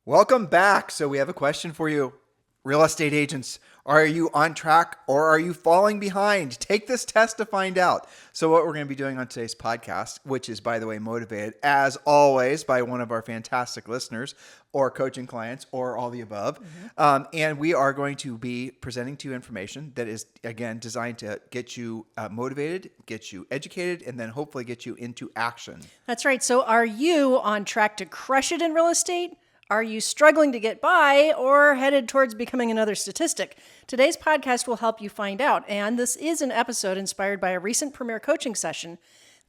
Welcome back. So we have a question for you. Real estate agents, are you on track or are you falling behind? Take this test to find out. So what we're going to be doing on today's podcast, which is, by the way, motivated as always by one of our fantastic listeners or coaching clients or all the above. And we are going to be presenting to you information that is, again, designed to get you motivated, get you educated, and then hopefully get you into action. That's right. So are you on track to crush it in real estate? Are you struggling to get by or headed towards becoming another statistic? Today's podcast will help you find out. And this is an episode inspired by a recent Premier coaching session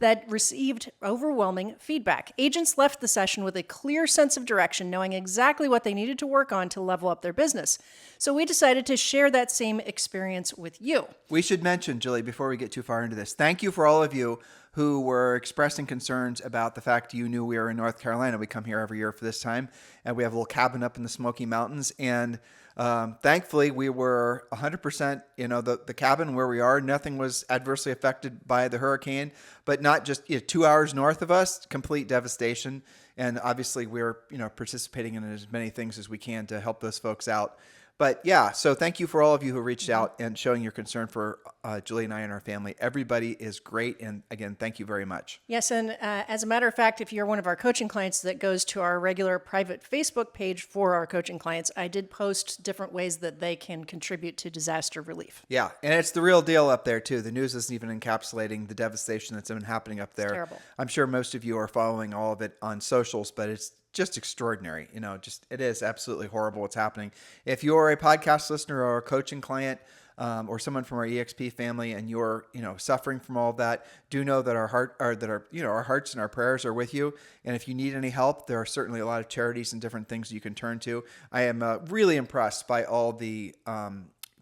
that received overwhelming feedback. Agents left the session with a clear sense of direction, knowing exactly what they needed to work on to level up their business. So we decided to share that same experience with you. We should mention, Julie, before we get too far into this, thank you for all of you who were expressing concerns about the fact you knew we were in North Carolina. We come here every year for this time, and we have a little cabin up in the Smoky Mountains. And thankfully, we were 100%, the cabin where we are, nothing was adversely affected by the hurricane, but not just 2 hours north of us, complete devastation. And obviously, we're participating in as many things as we can to help those folks out. But yeah, so thank you for all of you who reached out and showing your concern for Julie and I and our family. Everybody is great. And again, thank you very much. Yes. And as a matter of fact, if you're one of our coaching clients that goes to our regular private Facebook page for our coaching clients, I did post different ways that they can contribute to disaster relief. Yeah. And it's the real deal up there too. The news isn't even encapsulating the devastation that's been happening up there. It's terrible. I'm sure most of you are following all of it on socials, but it's just extraordinary. It is absolutely horrible what's happening. If you're a podcast listener or a coaching client or someone from our EXP family and you're, suffering from all of that, do know that our hearts and our prayers are with you. And if you need any help, there are certainly a lot of charities and different things you can turn to. I am really impressed by all the,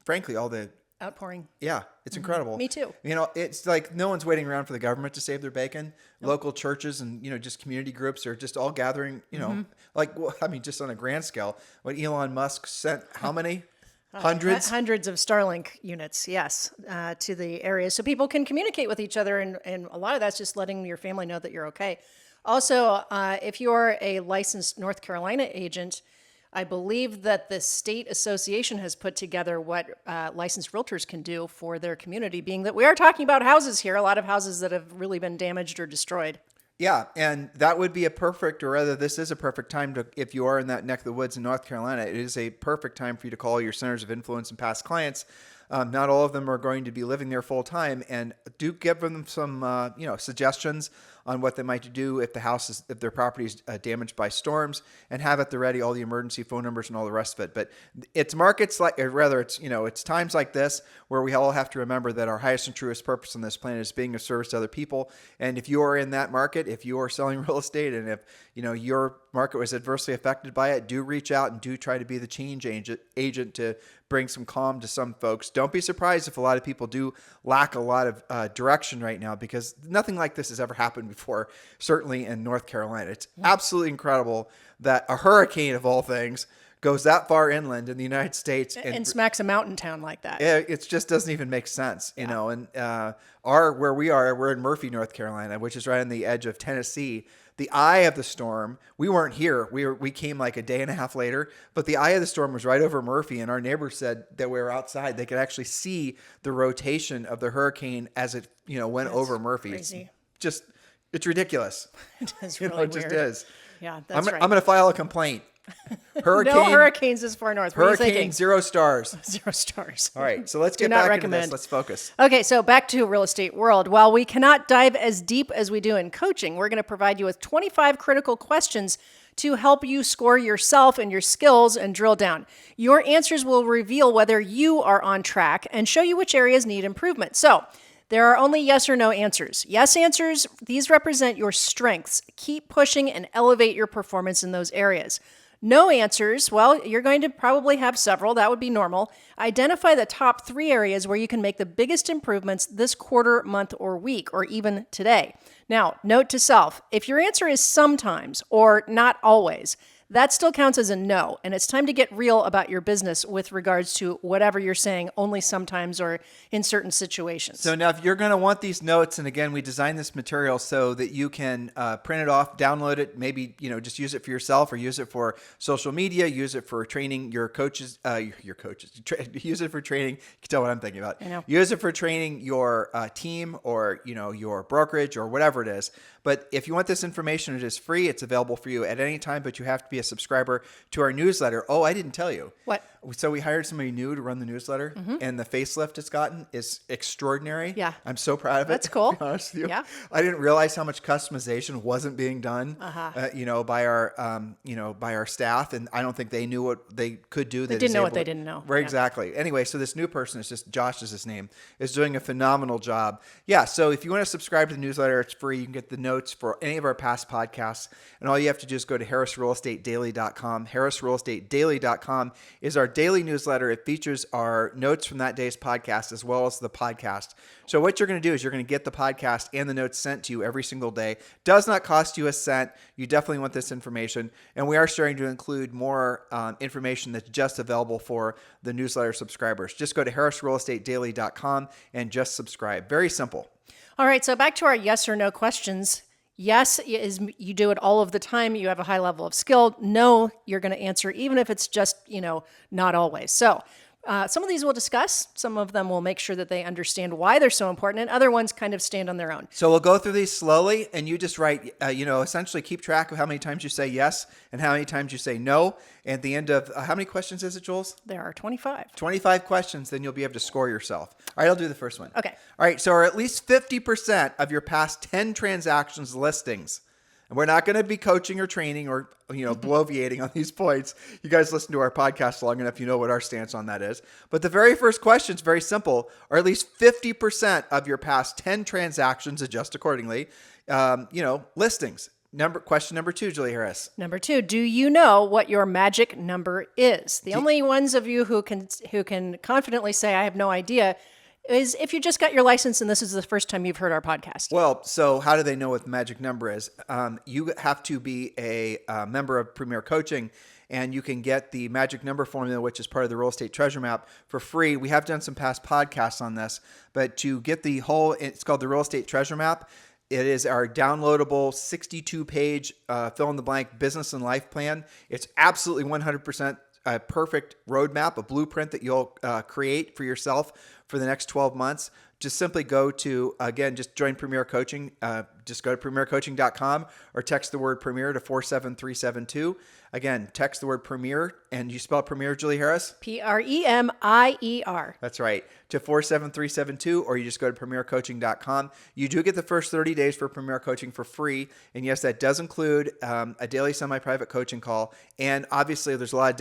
frankly, all the outpouring. Yeah, it's incredible. Me too. It's like no one's waiting around for the government to save their bacon. Nope. Local churches and, just community groups are just all gathering, just on a grand scale. What Elon Musk sent, how many? Hundreds? Hundreds of Starlink units, yes, to the area. So people can communicate with each other. And a lot of that's just letting your family know that you're okay. Also, if you're a licensed North Carolina agent, I believe that the state association has put together what licensed realtors can do for their community, being that we are talking about houses here, a lot of houses that have really been damaged or destroyed. Yeah, and that would be this is a perfect time to, if you are in that neck of the woods in North Carolina, it is a perfect time for you to call your centers of influence and past clients. Not all of them are going to be living there full time, and do give them some, suggestions on what they might do if their property is damaged by storms, and have at the ready all the emergency phone numbers and all the rest of it. But it's it's times like this where we all have to remember that our highest and truest purpose on this planet is being of service to other people. And if you are in that market, if you are selling real estate, and if your market was adversely affected by it, do reach out and do try to be the change agent to bring some calm to some folks. Don't be surprised if a lot of people do lack a lot of direction right now, because nothing like this has ever happened before, certainly in North Carolina. It's absolutely incredible that a hurricane of all things goes that far inland in the United States and smacks a mountain town like that. It just doesn't even make sense, and where we are, we're in Murphy, North Carolina, which is right on the edge of Tennessee. The eye of the storm, we weren't here. We came like a day and a half later, but the eye of the storm was right over Murphy, and our neighbors said that we were outside. They could actually see the rotation of the hurricane as it, went over Murphy. Crazy. It's ridiculous. It is really weird. It just is. Yeah, that's right. I'm going to file a complaint. No hurricanes this far north. What are you thinking? Hurricane, 0 stars. 0 stars. All right, so let's get back into this. Let's focus. Okay, so back to real estate world. While we cannot dive as deep as we do in coaching, we're going to provide you with 25 critical questions to help you score yourself and your skills and drill down. Your answers will reveal whether you are on track and show you which areas need improvement. So there are only yes or no answers. Yes answers, these represent your strengths. Keep pushing and elevate your performance in those areas. No answers, well, you're going to probably have several. That would be normal. Identify the top 3 areas where you can make the biggest improvements this quarter, month, or week, or even today. Now, note to self, if your answer is sometimes or not always, that still counts as a no. And it's time to get real about your business with regards to whatever you're saying only sometimes or in certain situations. So now if you're going to want these notes, and again, we designed this material so that you can print it off, download it, maybe, just use it for yourself or use it for social media, use it for training your coaches, use it for training. You can tell what I'm thinking about. I know. Use it for training your team or, your brokerage or whatever it is. But if you want this information, it is free. It's available for you at any time, but you have to be a subscriber to our newsletter. Oh, I didn't tell you. What? So we hired somebody new to run the newsletter, and the facelift it's gotten is extraordinary. Yeah. I'm so proud of it. That's cool. To be honest with you. Yeah. I didn't realize how much customization wasn't being done, by our staff, and I don't think they knew what they could do. They didn't know what they didn't know. Right, Yeah. exactly. Anyway, so this new person, it's just Josh is his name, is doing a phenomenal job. Yeah, so if you want to subscribe to the newsletter, it's free. You can get the notes for any of our past podcasts, and all you have to do is go to harrisrealestatedaily.com. harrisrealestatedaily.com is our daily newsletter. It features our notes from that day's podcast as well as the podcast. So what you're going to do is you're going to get the podcast and the notes sent to you every single day. Does not cost you a cent. You definitely want this information. And we are starting to include more information that's just available for the newsletter subscribers. Just go to harrisrealestatedaily.com and just subscribe. Very simple. All right, so back to our yes or no questions. Yes is you do it all of the time. You have a high level of skill. No, you're going to answer even if it's just, not always. So some of these we'll discuss. Some of them will make sure that they understand why they're so important, and other ones kind of stand on their own. So we'll go through these slowly, and you just write, essentially keep track of how many times you say yes and how many times you say no. And at the end of, how many questions is it, Jules? There are 25. 25 questions, then you'll be able to score yourself. All right, I'll do the first one. Okay. All right, so are at least 50% of your past 10 transactions listings? And we're not going to be coaching or training or, bloviating on these points. You guys listen to our podcast long enough, you know what our stance on that is. But the very first question is very simple. Are at least 50% of your past 10 transactions, adjust accordingly, listings? Question number 2, Julie Harris. Number 2, do you know what your magic number is? The only ones of you who can confidently say, I have no idea, is if you just got your license and this is the first time you've heard our podcast. Well, so how do they know what the magic number is? You have to be a member of Premier Coaching, and you can get the magic number formula, which is part of the Real Estate Treasure Map, for free. We have done some past podcasts on this, but to get it's called the Real Estate Treasure Map. It is our downloadable 62-page fill-in-the-blank business and life plan. It's absolutely 100% a perfect roadmap, a blueprint that you'll create for yourself for the next 12 months. Just simply go to, just join Premier Coaching. Just go to premiercoaching.com or text the word Premier to 47372. Again, text the word Premier, and you spell Premier, Julie Harris? Premier. That's right. To 47372, or you just go to premiercoaching.com. You do get the first 30 days for Premier Coaching for free. And yes, that does include a daily semi-private coaching call. And obviously, there's a lot of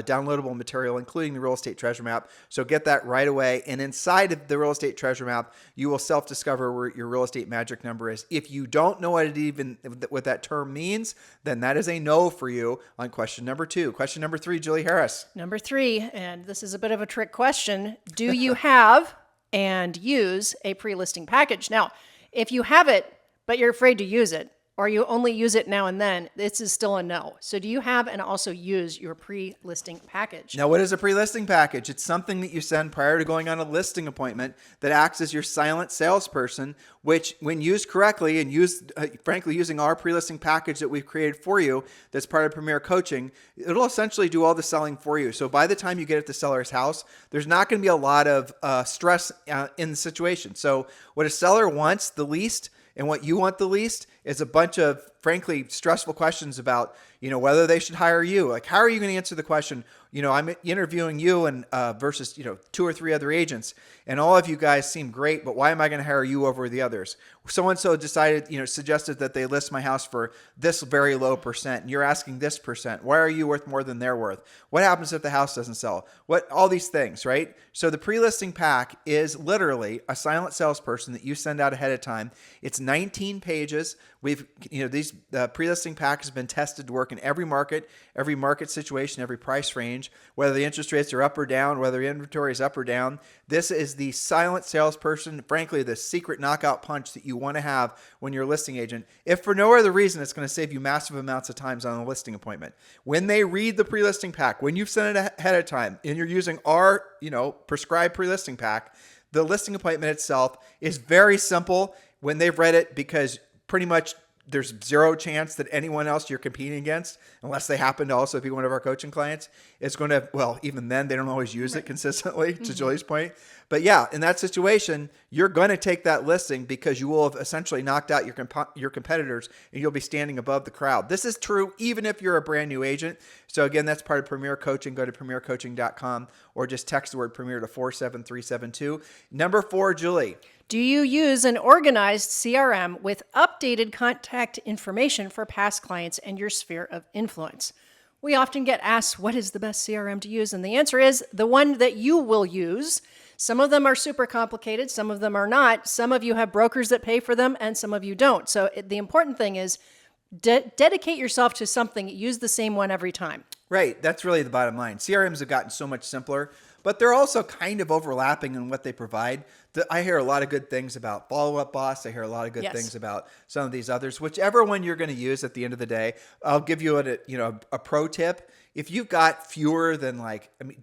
downloadable material, including the Real Estate Treasure Map. So get that right away. And inside of the Real Estate Treasure Map, you will self-discover where your real estate magic number is. If you don't know what that term means, then that is a no for you on question number 2. Question number 3, Julie Harris. Number 3, and this is a bit of a trick question. Do you have and use a pre-listing package? Now, if you have it, but you're afraid to use it, or you only use it now and then, this is still a no. So do you have and also use your pre-listing package? Now, what is a pre-listing package? It's something that you send prior to going on a listing appointment that acts as your silent salesperson, which when used correctly and using our pre-listing package that we've created for you that's part of Premier Coaching, it'll essentially do all the selling for you. So by the time you get at the seller's house, there's not going to be a lot of stress in the situation. So what a seller wants the least and what you want the least is a bunch of, frankly, stressful questions about, whether they should hire you. Like, how are you going to answer the question? I'm interviewing you and versus, 2 or 3 other agents, and all of you guys seem great, but why am I going to hire you over the others? So-and-so suggested that they list my house for this very low percent, and you're asking this percent. Why are you worth more than they're worth? What happens if the house doesn't sell? All these things, right? So the pre-listing pack is literally a silent salesperson that you send out ahead of time. It's 19 pages These pre-listing packages have been tested to work in every market situation, every price range, whether the interest rates are up or down, whether the inventory is up or down. This is the silent salesperson, frankly, the secret knockout punch that you want to have when you're a listing agent. If for no other reason, it's going to save you massive amounts of times on a listing appointment. When they read the pre-listing pack, when you've sent it ahead of time and you're using our, prescribed pre-listing pack, the listing appointment itself is very simple when they've read it, because pretty much there's zero chance that anyone else you're competing against, unless they happen to also be one of our coaching clients, is going to, well, even then they don't always use it consistently, to Julie's point. But yeah, in that situation, you're going to take that listing because you will have essentially knocked out your competitors and you'll be standing above the crowd. This is true even if you're a brand new agent. So again, that's part of Premier Coaching. Go to premiercoaching.com or just text the word Premier to 47372. Number 4, Julie. Do you use an organized CRM with updated contact information for past clients and your sphere of influence? We often get asked, what is the best CRM to use? And the answer is the one that you will use. Some of them are super complicated. Some of them are not. Some of you have brokers that pay for them and some of you don't. So the important thing is dedicate yourself to something. Use the same one every time. Right. That's really the bottom line. CRMs have gotten so much simpler, but they're also kind of overlapping in what they provide. I hear a lot of good things about Follow Up Boss. I hear a lot of good things about some of these others. Whichever one you're going to use at the end of the day, I'll give you a pro tip. If you've got fewer than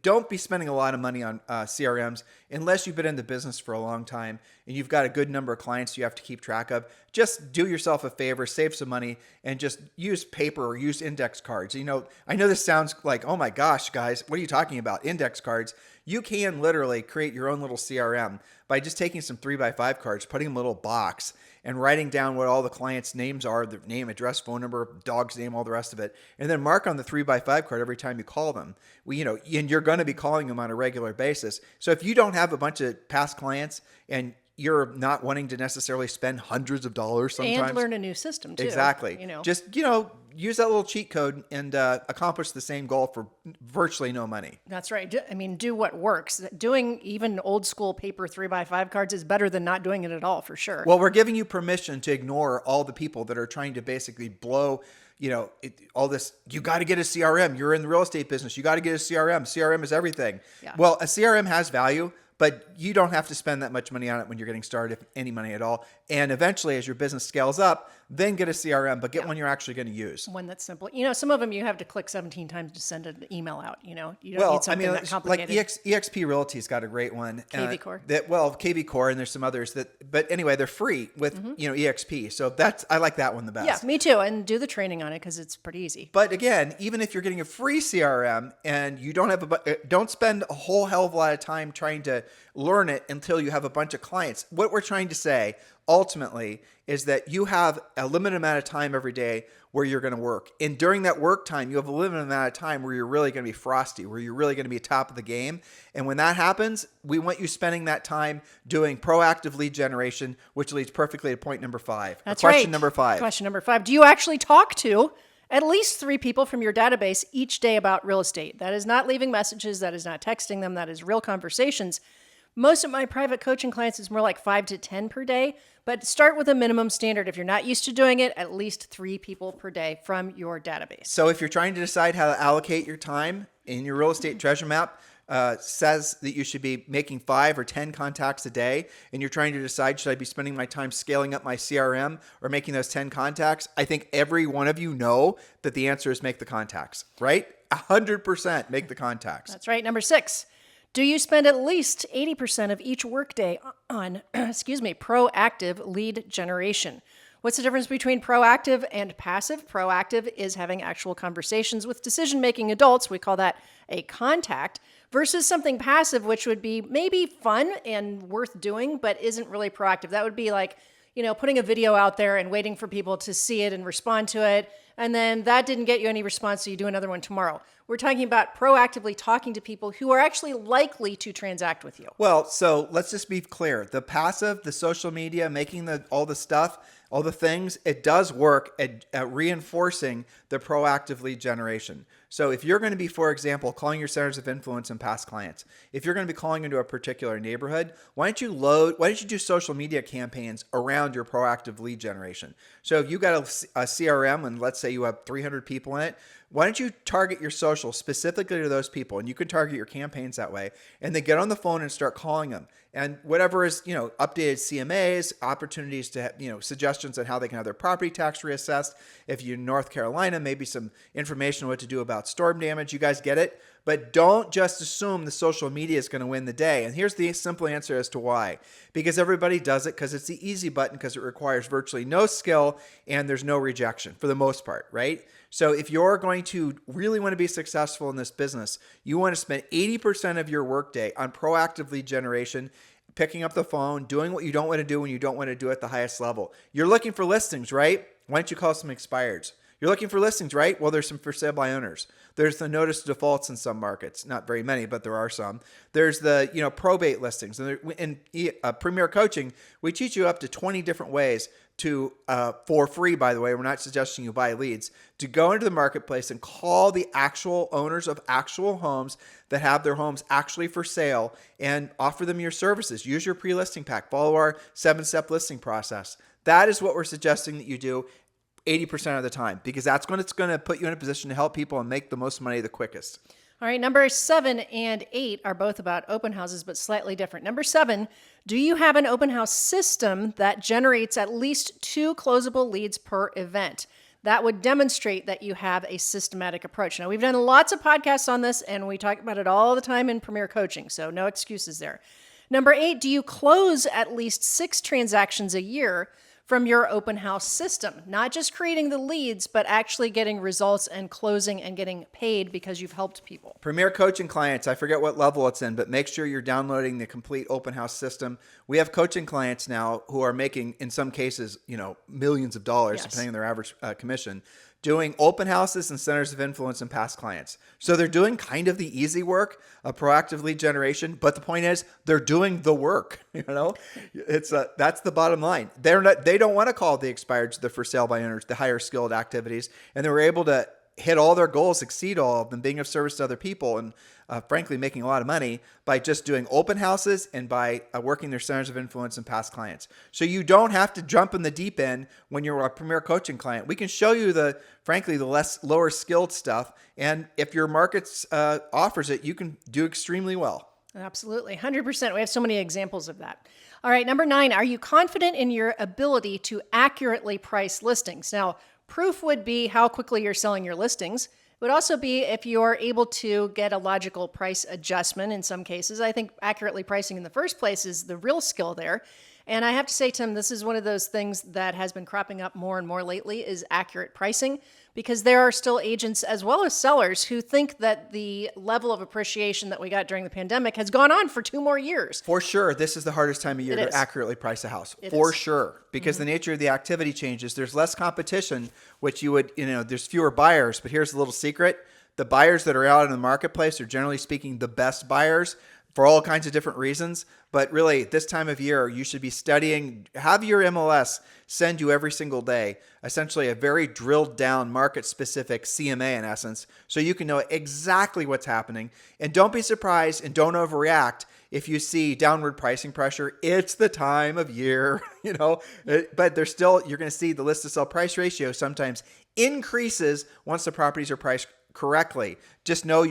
don't be spending a lot of money on CRMs unless you've been in the business for a long time and you've got a good number of clients you have to keep track of. Just do yourself a favor, save some money, and just use paper or use index cards. I know this sounds like, oh my gosh, guys, what are you talking about? Index cards. You can literally create your own little CRM by just taking some 3x5 cards, putting them in a little box, and writing down what all the clients' names are, their name, address, phone number, dog's name, all the rest of it, and then mark on the 3x5 card every time you call them. And you're going to be calling them on a regular basis. So if you don't have a bunch of past clients and you're not wanting to necessarily spend hundreds of dollars sometimes. And learn a new system too. Exactly. Just, use that little cheat code and accomplish the same goal for virtually no money. That's right. Do what works. Doing even old school paper 3x5 cards is better than not doing it at all, for sure. Well, we're giving you permission to ignore all the people that are trying to basically blow all this. You got to get a CRM. You're in the real estate business. You got to get a CRM. CRM is everything. Yeah. Well, a CRM has value, but you don't have to spend that much money on it when you're getting started, if any money at all. And eventually, as your business scales up, then get a CRM, but get one you're actually going to use. One that's simple. Some of them you have to click 17 times to send an email out. You don't need something that complicated. Like EXP Realty's got a great one. KV Core. KV Core, and there's some others but anyway, they're free with EXP. So I like that one the best. Yeah, me too. And do the training on it because it's pretty easy. But again, even if you're getting a free CRM and you don't spend a whole hell of a lot of time trying to learn it until you have a bunch of clients. What we're trying to say ultimately is that you have a limited amount of time every day where you're going to work. And during that work time, you have a limited amount of time where you're really going to be frosty, where you're really going to be top of the game. And when that happens, we want you spending that time doing proactive lead generation, which leads perfectly to point number 5. That's question number 5. Question number 5. Do you actually talk to at least 3 people from your database each day about real estate? That is not leaving messages. That is not texting them. That is real conversations. Most of my private coaching clients is more like 5 to 10 per day, but start with a minimum standard. If you're not used to doing it, at least 3 people per day from your database. So if you're trying to decide how to allocate your time in your real estate treasure map, says that you should be making 5 or 10 contacts a day, and you're trying to decide, should I be spending my time scaling up my CRM or making those 10 contacts? I think every one of you know that the answer is make the contacts, right? 100% make the contacts. That's right. Number 6. Do you spend at least 80% of each workday on, proactive lead generation? What's the difference between proactive and passive? Proactive is having actual conversations with decision-making adults. We call that a contact, versus something passive, which would be maybe fun and worth doing, but isn't really proactive. That would be like, putting a video out there and waiting for people to see it and respond to it. And then that didn't get you any response, so you do another one tomorrow. We're talking about proactively talking to people who are actually likely to transact with you. Well, so let's just be clear. The passive, the social media, making all the stuff, all the things, it does work at reinforcing the proactive lead generation. So if you're going to be, for example, calling your centers of influence and past clients, if you're going to be calling into a particular neighborhood, why don't you do social media campaigns around your proactive lead generation? So if you got a CRM and let's say you have 300 people in it, why don't you target your social specifically to those people? And you can target your campaigns that way. And then get on the phone and start calling them. And whatever is, updated CMAs, opportunities to, suggestions on how they can have their property tax reassessed. If you're in North Carolina, maybe some information on what to do about storm damage. You guys get it? But don't just assume the social media is going to win the day. And here's the simple answer as to why. Because everybody does it because it's the easy button, because it requires virtually no skill and there's no rejection for the most part, right? So if you're going to really want to be successful in this business, you want to spend 80% of your workday on proactive lead generation, picking up the phone, doing what you don't want to do when you don't want to do at the highest level. You're looking for listings, right? Why don't you call some expireds? You're looking for listings, right? Well, there's some for sale by owners. There's the notice of defaults in some markets. Not very many, but there are some. There's the probate listings. And in Premier Coaching, we teach you up to 20 different ways to, for free, by the way, we're not suggesting you buy leads, to go into the marketplace and call the actual owners of actual homes that have their homes actually for sale and offer them your services. Use your pre-listing pack. Follow our 7-step listing process. That is what we're suggesting that you do 80% of the time, because that's when it's going to put you in a position to help people and make the most money the quickest. All right, number 7 and 8 are both about open houses, but slightly different. Number 7, do you have an open house system that generates at least 2 closable leads per event? That would demonstrate that you have a systematic approach. Now, we've done lots of podcasts on this, and we talk about it all the time in Premier Coaching, so no excuses there. Number 8, do you close at least 6 transactions a year from your open house system? Not just creating the leads, but actually getting results and closing and getting paid because you've helped people. Premier Coaching clients, I forget what level it's in, but make sure you're downloading the complete open house system. We have coaching clients now who are making, in some cases, millions of dollars, Yes, depending on their average commission, doing open houses and centers of influence and past clients. So they're doing kind of the easy work of proactive lead generation, but the point is they're doing the work. It's that's the bottom line. They don't want to call the expireds, the for sale by owners, the higher skilled activities, and they were able to hit all their goals, exceed all of them, being of service to other people, and frankly, making a lot of money by just doing open houses and by working their centers of influence and past clients. So you don't have to jump in the deep end when you're a Premier Coaching client. We can show you the lower skilled stuff. And if your market offers it, you can do extremely well. Absolutely. 100%. We have so many examples of that. All right. Number 9, are you confident in your ability to accurately price listings? Now, proof would be how quickly you're selling your listings. It would also be if you're able to get a logical price adjustment in some cases. I think accurately pricing in the first place is the real skill there. And I have to say, Tim, this is one of those things that has been cropping up more and more lately is accurate pricing, because there are still agents as well as sellers who think that the level of appreciation that we got during the pandemic has gone on for 2 more years. For sure, this is the hardest time of year to accurately price a house. For sure, because the nature of the activity changes. There's less competition, which there's fewer buyers. But here's the little secret. The buyers that are out in the marketplace are generally speaking the best buyers for all kinds of different reasons. But really, this time of year, you should be studying, have your MLS send you every single day, essentially a very drilled down market specific CMA in essence, so you can know exactly what's happening. And don't be surprised and don't overreact if you see downward pricing pressure. It's the time of year, but you're going to see the list to sell price ratio sometimes increases once the properties are priced correctly. Just know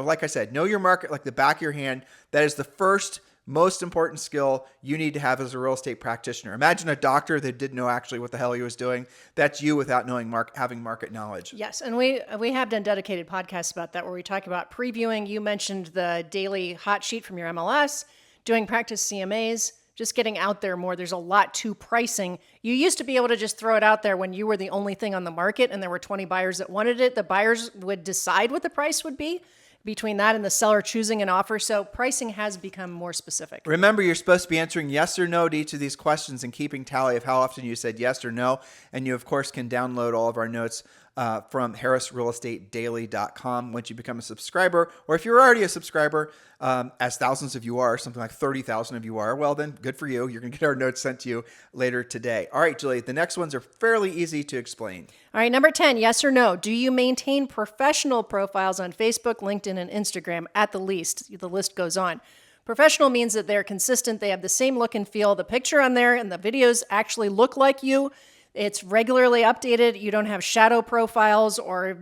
like I said, know your market like the back of your hand. That is the first most important skill you need to have as a real estate practitioner. Imagine a doctor that didn't know actually what the hell he was doing. That's you without knowing having market knowledge. Yes, and we have done dedicated podcasts about that where we talk about previewing. You mentioned the daily hot sheet from your MLS, doing practice CMAs, just getting out there more. There's a lot to pricing. You used to be able to just throw it out there when you were the only thing on the market and there were 20 buyers that wanted it. The buyers would decide what the price would be between that and the seller choosing an offer. So pricing has become more specific. Remember, you're supposed to be answering yes or no to each of these questions and keeping tally of how often you said yes or no. And you, of course, can download all of our notes from harrisrealestatedaily.com once you become a subscriber. Or if you're already a subscriber, as thousands of you are, something like 30,000 of you are, well, then good for you. You're going to get our notes sent to you later today. All right, Julie, the next ones are fairly easy to explain. All right, number 10, yes or no. Do you maintain professional profiles on Facebook, LinkedIn, and Instagram at the least? The list goes on. Professional means that they're consistent. They have the same look and feel. The picture on there and the videos actually look like you. It's regularly updated. You don't have shadow profiles or,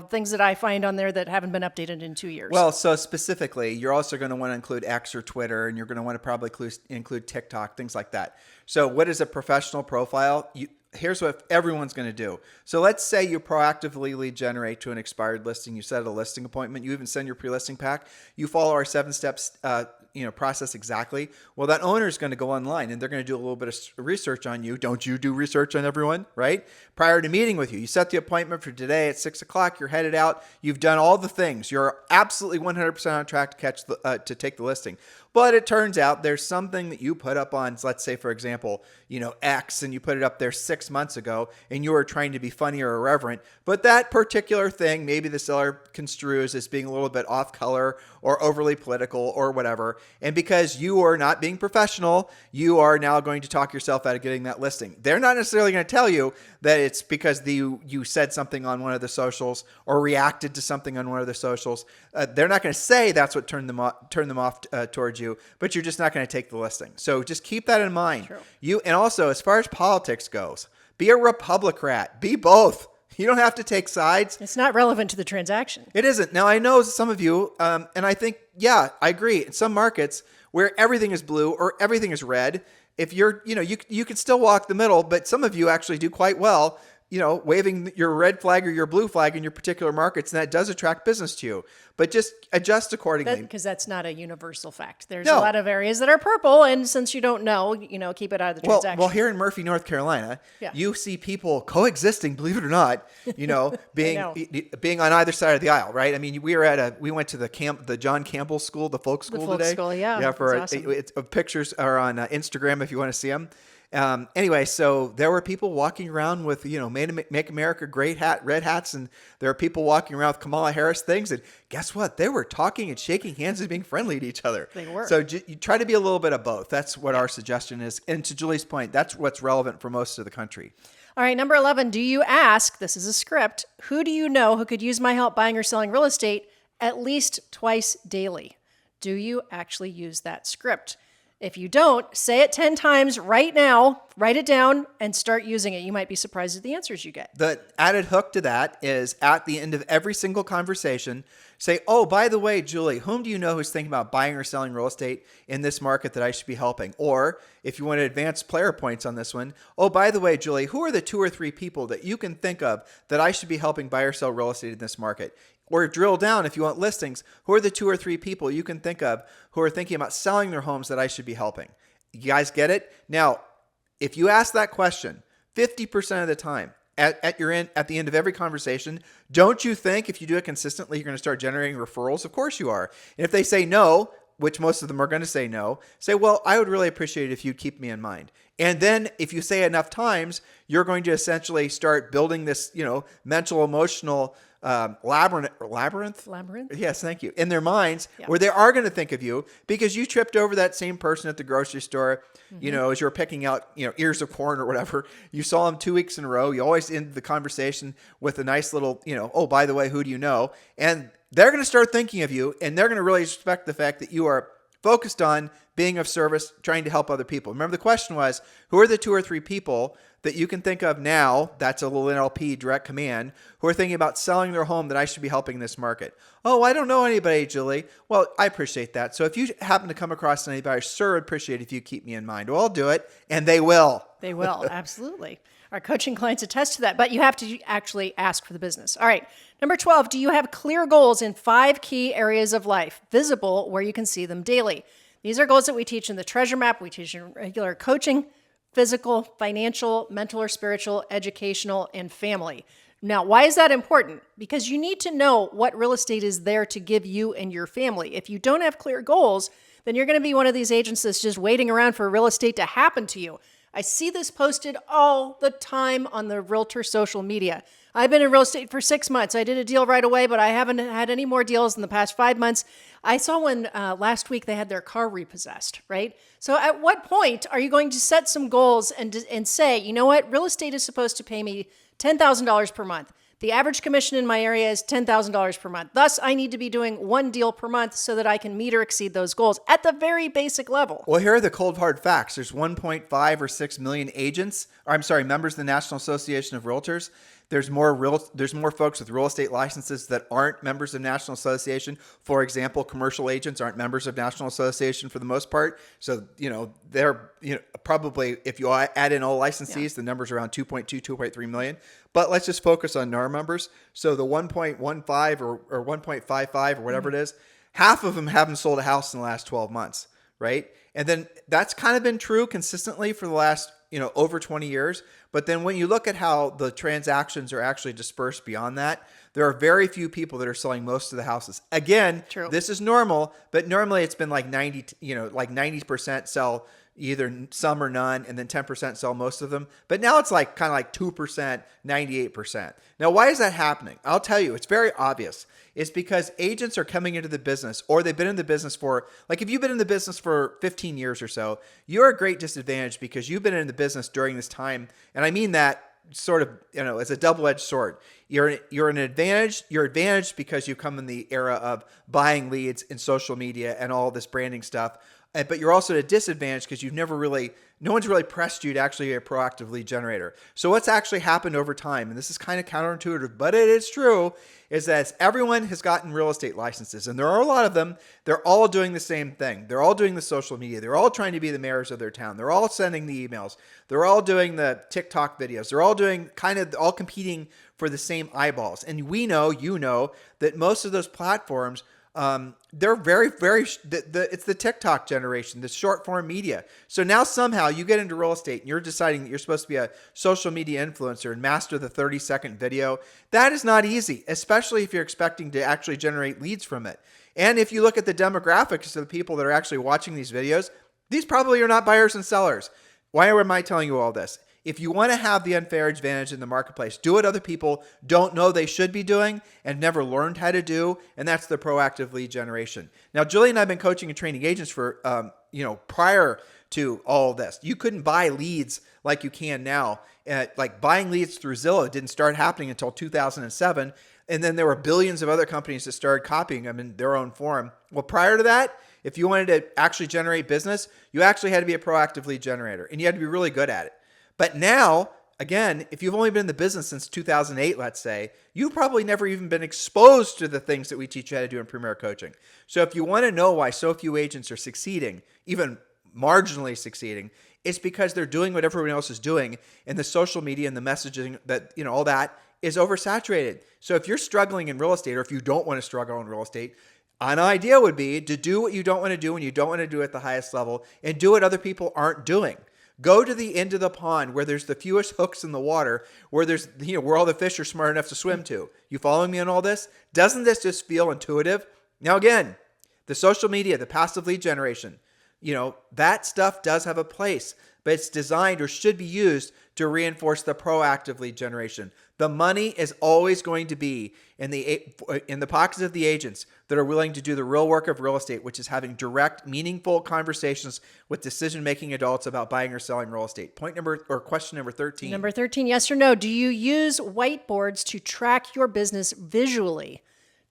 things that I find on there that haven't been updated in 2 years. Well, so specifically, you're also going to want to include X or Twitter, and you're going to want to probably include TikTok, things like that. So what is a professional profile? Here's what everyone's going to do. So let's say you proactively lead generate to an expired listing. You set a listing appointment. You even send your pre-listing pack. You follow our 7 steps process exactly. Well, that owner is going to go online and they're going to do a little bit of research on you. Don't you do research on everyone, right? Prior to meeting with you, you set the appointment for today at 6 o'clock. You're headed out. You've done all the things. You're absolutely 100% on track to take the listing. But it turns out there's something that you put up on, let's say, for example, X, and you put it up there 6 months ago, and you were trying to be funny or irreverent. But that particular thing, maybe the seller construes as being a little bit off color or overly political or whatever. And because you are not being professional, you are now going to talk yourself out of getting that listing. They're not necessarily going to tell you that it's because you said something on one of the socials or reacted to something on one of the socials. They're not going to say that's what turned them off towards you, but you're just not going to take the listing. So just keep that in mind. True. And also, as far as politics goes, be a Republican, be both. You don't have to take sides. It's not relevant to the transaction. It isn't. Now, I know some of you, and I think, yeah, I agree. In some markets where everything is blue or everything is red, if you're, you can still walk the middle, but some of you actually do quite well, waving your red flag or your blue flag in your particular markets, and that does attract business to you. But just adjust accordingly. Because that's not a universal fact. There's a lot of areas that are purple, and since you don't know, keep it out of the transaction. Well, here in Murphy, North Carolina, you see people coexisting, believe it or not, being on either side of the aisle, right? I mean, we went to the John Campbell School, the folk school today. The folk school, yeah. Yeah, awesome. Pictures are on Instagram if you want to see them. Anyway, so there were people walking around with, Make America Great red hats, and there are people walking around with Kamala Harris things, and guess what? They were talking and shaking hands and being friendly to each other. They were. So you try to be a little bit of both. That's what our suggestion is. And to Julie's point, that's what's relevant for most of the country. All right, number 11, do you ask, this is a script, who do you know who could use my help buying or selling real estate at least twice daily? Do you actually use that script? If you don't, say it 10 times right now, write it down, and start using it. You might be surprised at the answers you get. The added hook to that is at the end of every single conversation, say, oh, by the way, Julie, whom do you know who's thinking about buying or selling real estate in this market that I should be helping? Or if you want to advance player points on this one, oh, by the way, Julie, who are the 2 or 3 people that you can think of that I should be helping buy or sell real estate in this market? Or drill down, if you want listings, who are the 2 or 3 people you can think of who are thinking about selling their homes that I should be helping? You guys get it? Now, if you ask that question 50% of the time at the end of every conversation, don't you think if you do it consistently, you're going to start generating referrals? Of course you are. And if they say no, which most of them are going to say no, say, well, I would really appreciate it if you'd keep me in mind. And then if you say enough times, you're going to essentially start building this, mental, emotional labyrinth. Yes, thank you. In their minds, where they are going to think of you because you tripped over that same person at the grocery store, as you're picking out, ears of corn or whatever. You saw them 2 weeks in a row. You always end the conversation with a nice little, oh, by the way, who do you know? And they're going to start thinking of you, and they're going to really respect the fact that you are focused on being of service, trying to help other people. Remember, the question was, who are the 2 or 3 people that you can think of now, that's a little NLP direct command, who are thinking about selling their home that I should be helping in this market? Oh, I don't know anybody, Julie. Well, I appreciate that. So if you happen to come across anybody, I sure appreciate it if you keep me in mind. Well, I'll do it, and they will. They will, absolutely. Our coaching clients attest to that, but you have to actually ask for the business. All right. Number 12, do you have clear goals in 5 key areas of life, visible where you can see them daily? These are goals that we teach in the treasure map. We teach in regular coaching, physical, financial, mental or spiritual, educational, and family. Now, why is that important? Because you need to know what real estate is there to give you and your family. If you don't have clear goals, then you're going to be one of these agents that's just waiting around for real estate to happen to you. I see this posted all the time on the realtor social media. I've been in real estate for 6 months. I did a deal right away, but I haven't had any more deals in the past 5 months. I saw one last week, they had their car repossessed, right? So at what point are you going to set some goals and say, you know what, real estate is supposed to pay me $10,000 per month. The average commission in my area is $10,000 per month. Thus, I need to be doing one deal per month so that I can meet or exceed those goals at the very basic level. Well, here are the cold hard facts. There's 1.5 or 6 million members of the National Association of Realtors. There's more folks with real estate licenses that aren't members of National Association. For example, commercial agents aren't members of National Association for the most part. So, they're probably, if you add in all licensees, the number's around 2.2, 2.3 million. But let's just focus on NAR members. So the 1.15 or 1.55 or whatever it is, half of them haven't sold a house in the last 12 months, right? And then that's kind of been true consistently for the last, over 20 years. But then when you look at how the transactions are actually dispersed beyond that, there are very few people that are selling most of the houses. Again, True. This is normal, but normally it's been like 90% sell either some or none, and then 10% sell most of them. But now it's kind of like 2%, 98%. Now, why is that happening? I'll tell you, it's very obvious. It's because agents are coming into the business, or they've been in the business for, if you've been in the business for 15 years or so, you're a great disadvantage because you've been in the business during this time. And I mean that sort of, as a double-edged sword. You're an advantage. You're advantaged because you come in the era of buying leads in social media and all this branding stuff. But you're also at a disadvantage because no one's really pressed you to actually be a proactive lead generator. So what's actually happened over time, and this is kind of counterintuitive, but it is true, is that everyone has gotten real estate licenses, and there are a lot of them. They're all doing the same thing. They're all doing the social media. They're all trying to be the mayors of their town. They're all sending the emails. They're all doing the TikTok videos. They're all doing all competing for the same eyeballs. And we know, that most of those platforms, they're very, very, it's the TikTok generation, the short form media. So now somehow you get into real estate and you're deciding that you're supposed to be a social media influencer and master the 30-second video. That is not easy, especially if you're expecting to actually generate leads from it. And if you look at the demographics of the people that are actually watching these videos, these probably are not buyers and sellers. Why am I telling you all this? If you want to have the unfair advantage in the marketplace, do what other people don't know they should be doing and never learned how to do, and that's the proactive lead generation. Now, Julie and I have been coaching and training agents for, prior to all of this. You couldn't buy leads like you can now. Buying leads through Zillow didn't start happening until 2007, and then there were billions of other companies that started copying them in their own form. Well, prior to that, if you wanted to actually generate business, you actually had to be a proactive lead generator, and you had to be really good at it. But now, again, if you've only been in the business since 2008, let's say, you've probably never even been exposed to the things that we teach you how to do in Premier Coaching. So if you want to know why so few agents are succeeding, even marginally succeeding, it's because they're doing what everyone else is doing, and the social media and the messaging that, all that is oversaturated. So if you're struggling in real estate, or if you don't want to struggle in real estate, an idea would be to do what you don't want to do when you don't want to do it at the highest level, and do what other people aren't doing. Go to the end of the pond where there's the fewest hooks in the water, where there's, where all the fish are smart enough to swim to. You following me on all this? Doesn't this just feel intuitive? Now, again, the social media, the passive lead generation, that stuff does have a place, but it's designed or should be used to reinforce the proactive lead generation. The money is always going to be in the pockets of the agents that are willing to do the real work of real estate, which is having direct, meaningful conversations with decision-making adults about buying or selling real estate. Question number 13. Number 13, yes or no. Do you use whiteboards to track your business visually?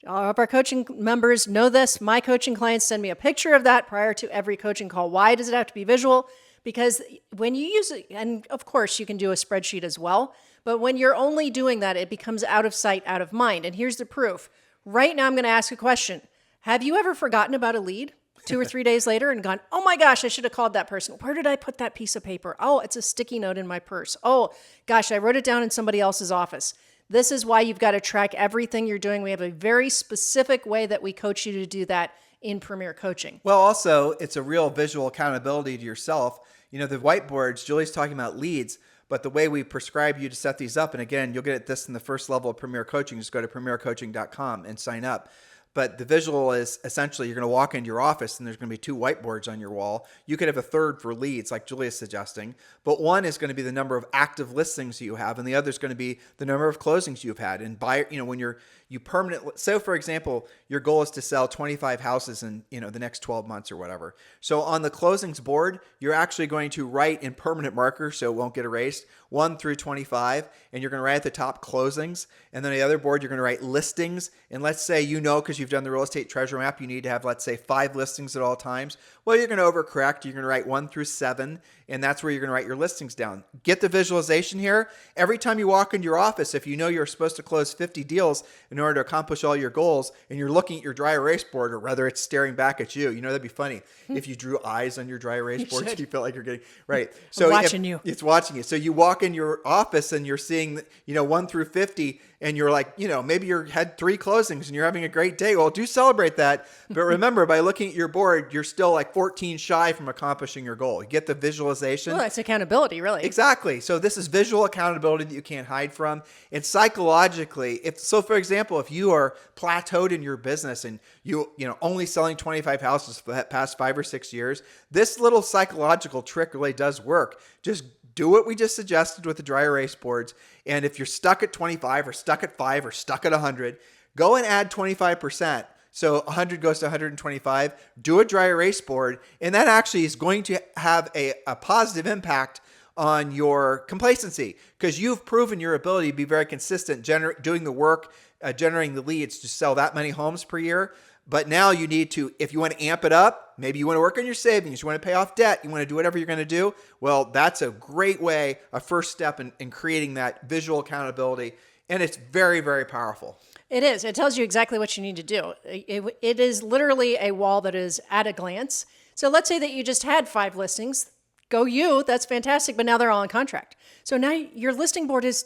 All of our coaching members know this. My coaching clients send me a picture of that prior to every coaching call. Why does it have to be visual? Because when you use it, and of course you can do a spreadsheet as well, but when you're only doing that, it becomes out of sight, out of mind. And here's the proof. Right now I'm going to ask a question. Have you ever forgotten about a lead 2 or 3 days later and gone, oh my gosh, I should have called that person. Where did I put that piece of paper? Oh, it's a sticky note in my purse. Oh gosh, I wrote it down in somebody else's office. This is why you've got to track everything you're doing. We have a very specific way that we coach you to do that in Premier Coaching. Well, also, it's a real visual accountability to yourself. The whiteboards, Julie's talking about leads, but the way we prescribe you to set these up, and again, you'll get this in the first level of Premier Coaching, just go to premiercoaching.com and sign up. But the visual is essentially you're going to walk into your office and there's going to be 2 whiteboards on your wall. You could have a third for leads, like Julia's suggesting. But one is going to be the number of active listings you have, and the other is going to be the number of closings you've had. And when you permanently, so for example, your goal is to sell 25 houses in the next 12 months or whatever. So on the closings board, you're actually going to write in permanent marker so it won't get erased 1 through 25, and you're going to write at the top closings. And then on the other board, you're going to write listings. And let's say because you've done the real estate treasure map, you need to have, let's say, 5 listings at all times. Well, you're going to overcorrect. You're going to write 1 through 7, and that's where you're going to write your listings down. Get the visualization here. Every time you walk into your office, if you know you're supposed to close 50 deals in order to accomplish all your goals, and you're looking at your dry erase board, or rather it's staring back at you, that'd be funny if you drew eyes on your dry erase board, so you felt like you're getting right. So watching it's watching you. So you walk in your office and you're seeing 1 through 50, and you're like, maybe you had 3 closings and you're having a great day. Well, do celebrate that. But remember, by looking at your board, you're still like 14 shy from accomplishing your goal. You get the visualization. Well, that's accountability, really. Exactly. So this is visual accountability that you can't hide from. And psychologically, for example, if you are plateaued in your business and you only selling 25 houses for the past 5 or 6 years, this little psychological trick really does work. Just do what we just suggested with the dry erase boards. And if you're stuck at 25 or stuck at 5 or stuck at 100, go and add 25%. So 100 goes to 125. Do a dry erase board. And that actually is going to have a positive impact on your complacency, because you've proven your ability to be very consistent, doing the work, generating the leads to sell that many homes per year. But now you need to, if you want to amp it up, maybe you want to work on your savings, you want to pay off debt, you want to do whatever you're going to do. Well, that's a great way, a first step in creating that visual accountability. And it's very, very powerful. It is. It tells you exactly what you need to do. It is literally a wall that is at a glance. So let's say that you just had 5 listings. Go you. That's fantastic. But now they're all in contract. So now your listing board is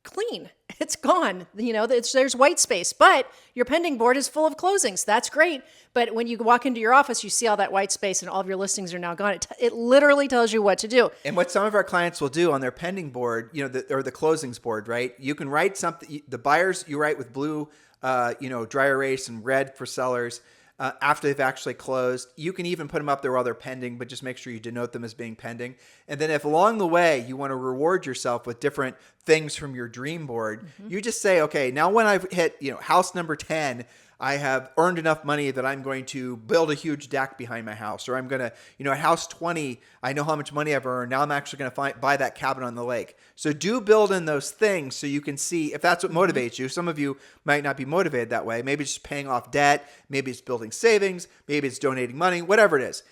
clean. It's gone. There's white space, but your pending board is full of closings. That's great. But when you walk into your office, you see all that white space and all of your listings are now gone. It literally tells you what to do. And what some of our clients will do on their pending board, or the closings board, right? You can write something. The buyers you write with blue, dry erase, and red for sellers. After they've actually closed. You can even put them up there while they're pending, but just make sure you denote them as being pending. And then if along the way you want to reward yourself with different things from your dream board, you just say, okay, now when I've hit house number 10, I have earned enough money that I'm going to build a huge deck behind my house. Or I'm going to, at house 20, I know how much money I've earned. Now I'm actually going to buy that cabin on the lake. So do build in those things so you can see if that's what motivates you. Some of you might not be motivated that way. Maybe it's just paying off debt. Maybe it's building savings. Maybe it's donating money, whatever it is.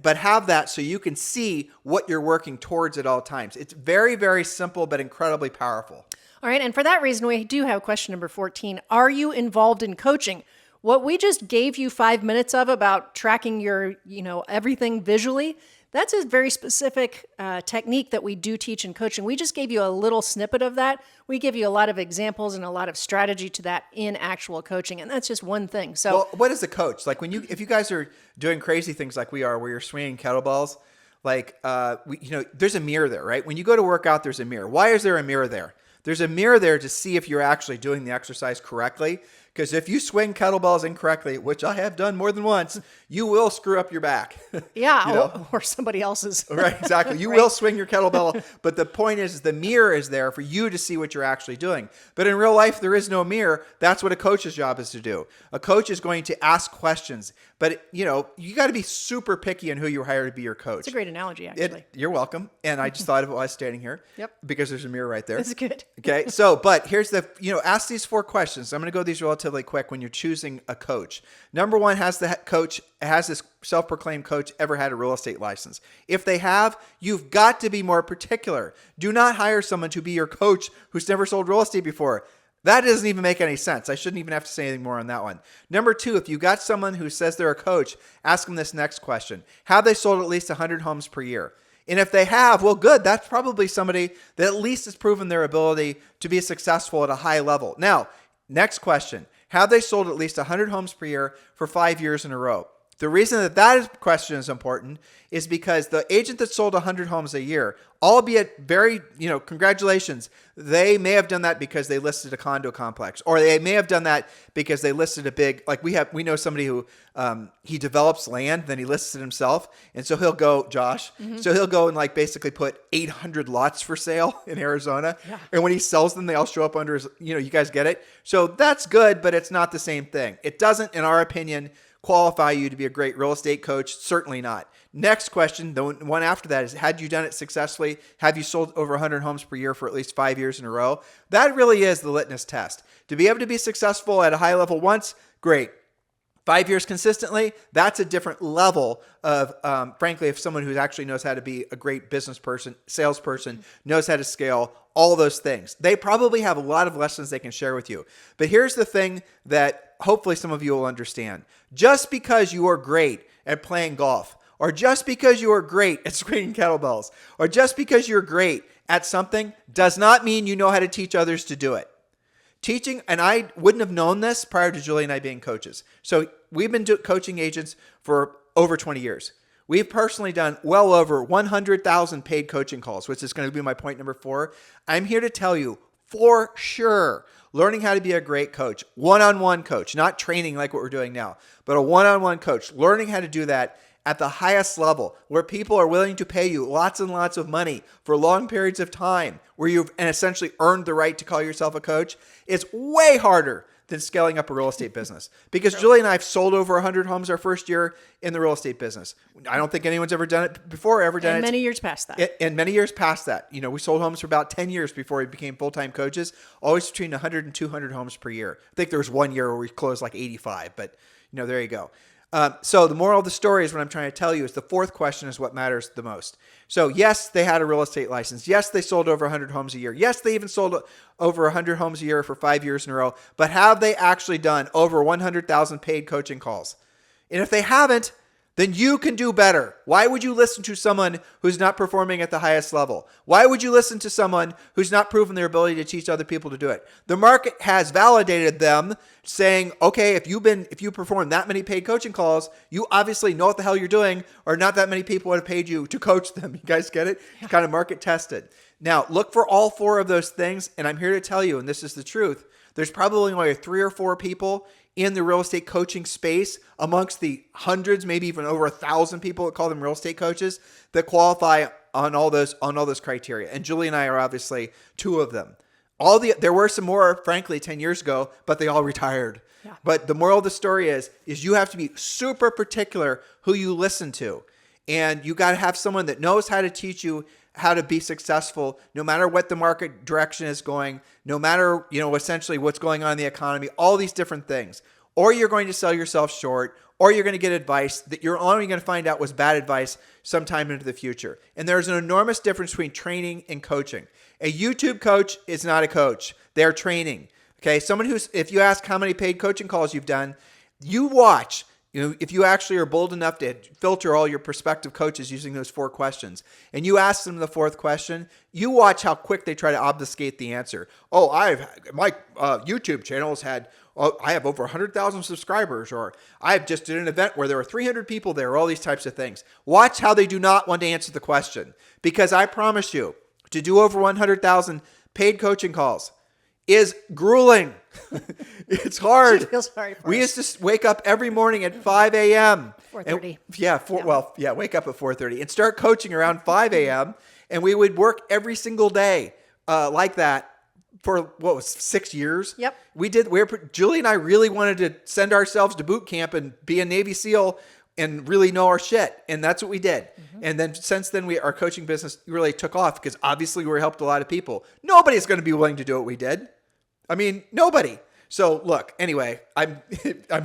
But have that so you can see what you're working towards at all times. It's very, very simple, but incredibly powerful. All right. And for that reason, we do have question number 14. Are you involved in coaching? What we just gave you 5 minutes of about tracking your, everything visually, that's a very specific technique that we do teach in coaching. We just gave you a little snippet of that. We give you a lot of examples and a lot of strategy to that in actual coaching. And that's just one thing. So, well, what is a coach? Like if you guys are doing crazy things like we are, where you're swinging kettlebells, there's a mirror there, right? When you go to work out, there's a mirror. Why is there a mirror there? There's a mirror there to see if you're actually doing the exercise correctly. Because if you swing kettlebells incorrectly, which I have done more than once, you will screw up your back. Yeah, or somebody else's. Right, exactly. You will swing your kettlebell. But the point is the mirror is there for you to see what you're actually doing. But in real life, there is no mirror. That's what a coach's job is to do. A coach is going to ask questions. But, you got to be super picky on who you hire to be your coach. It's a great analogy, actually. You're welcome. And I just thought of it while I was standing here. Yep. Because there's a mirror right there. That's good. Okay. So, but here's ask these 4 questions. I'm going to go these relatively quick when you're choosing a coach. Number 1, has this self-proclaimed coach ever had a real estate license? If they have, you've got to be more particular. Do not hire someone to be your coach who's never sold real estate before. That doesn't even make any sense. I shouldn't even have to say anything more on that one. Number 2, if you got someone who says they're a coach, ask them this next question. Have they sold at least 100 homes per year? And if they have, well, good. That's probably somebody that at least has proven their ability to be successful at a high level. Now, next question. Have they sold at least 100 homes per year for 5 years in a row? The reason that question is important is because the agent that sold 100 homes a year albeit very, congratulations. They may have done that because they listed a condo complex, or they may have done that because they listed a big, like we know somebody who, he develops land, then he lists it himself. And so he'll go, Josh, so he'll go and like basically put 800 lots for sale in Arizona. Yeah. And when he sells them, they all show up under his, you guys get it. So that's good, but it's not the same thing. It doesn't, in our opinion, qualify you to be a great real estate coach. Certainly not. Next question, the one after that is, had you done it successfully? Have you sold over 100 homes per year for at least 5 years in a row? That really is the litmus test. To be able to be successful at a high level once, great. 5 years consistently, that's a different level of, frankly, if someone who actually knows how to be a great business person, salesperson, knows how to scale, all those things. They probably have a lot of lessons they can share with you. But here's the thing that hopefully some of you will understand. Just because you are great at playing golf, or just because you are great at swinging kettlebells, or just because you're great at something does not mean you know how to teach others to do it. Teaching, and I wouldn't have known this prior to Julie and I being coaches. So we've been coaching agents for over 20 years. We've personally done well over 100,000 paid coaching calls, which is going to be my point number 4. I'm here to tell you for sure, learning how to be a great coach, one-on-one coach, not training like what we're doing now, but a one-on-one coach, learning how to do that at the highest level where people are willing to pay you lots and lots of money for long periods of time, where you've essentially earned the right to call yourself a coach, is way harder than scaling up a real estate business. Because Julie and I have sold over 100 homes our first year in the real estate business. I don't think anyone's ever done it before, And many years past that. And many years past that. We sold homes for about 10 years before we became full-time coaches, always between 100 and 200 homes per year. I think there was one year where we closed like 85, but there you go. So the moral of the story is what I'm trying to tell you is the fourth question is what matters the most. So yes, they had a real estate license. Yes, they sold over 100 homes a year. Yes, they even sold over 100 homes a year for 5 years in a row. But have they actually done over 100,000 paid coaching calls? And if they haven't, then you can do better. Why would you listen to someone who's not performing at the highest level? Why would you listen to someone who's not proven their ability to teach other people to do it? The market has validated them, saying, okay, if you perform that many paid coaching calls, you obviously know what the hell you're doing, or not that many people would have paid you to coach them. You guys get it? It's kind of market tested. Now, look for all 4 of those things, and I'm here to tell you, and this is the truth, there's probably only 3 or 4 people in the real estate coaching space amongst the hundreds, maybe even over 1,000 people that call them real estate coaches that qualify on all those criteria. And Julie and I are obviously 2 of them. There were some more, frankly, 10 years ago, but they all retired. Yeah. But the moral of the story is you have to be super particular who you listen to. And you got to have someone that knows how to teach you how to be successful, no matter what the market direction is going, no matter, essentially what's going on in the economy, all these different things. Or you're going to sell yourself short, or you're going to get advice that you're only going to find out was bad advice sometime into the future. And there's an enormous difference between training and coaching. A YouTube coach is not a coach. They're training. Okay. Someone if you ask how many paid coaching calls you've done, you watch. If you actually are bold enough to filter all your prospective coaches using those 4 questions, and you ask them the 4th question, you watch how quick they try to obfuscate the answer. Oh, my YouTube channels had, I have over 100,000 subscribers, or I've just did an event where there were 300 people there, all these types of things. Watch how they do not want to answer the question, because I promise you, to do over 100,000 paid coaching calls is grueling. It's hard. She feels sorry for We us. used to wake up every morning at 5 a.m. 4:30. Wake up at 4:30 and start coaching around 5 a.m. And we would work every single day like that for 6 years. Yep. Julie and I really wanted to send ourselves to boot camp and be a Navy SEAL and really know our shit. And that's what we did. Mm-hmm. And then since then, our coaching business really took off because obviously we helped a lot of people. Nobody's going to be willing to do what we did. I mean, nobody. So look, anyway, I'm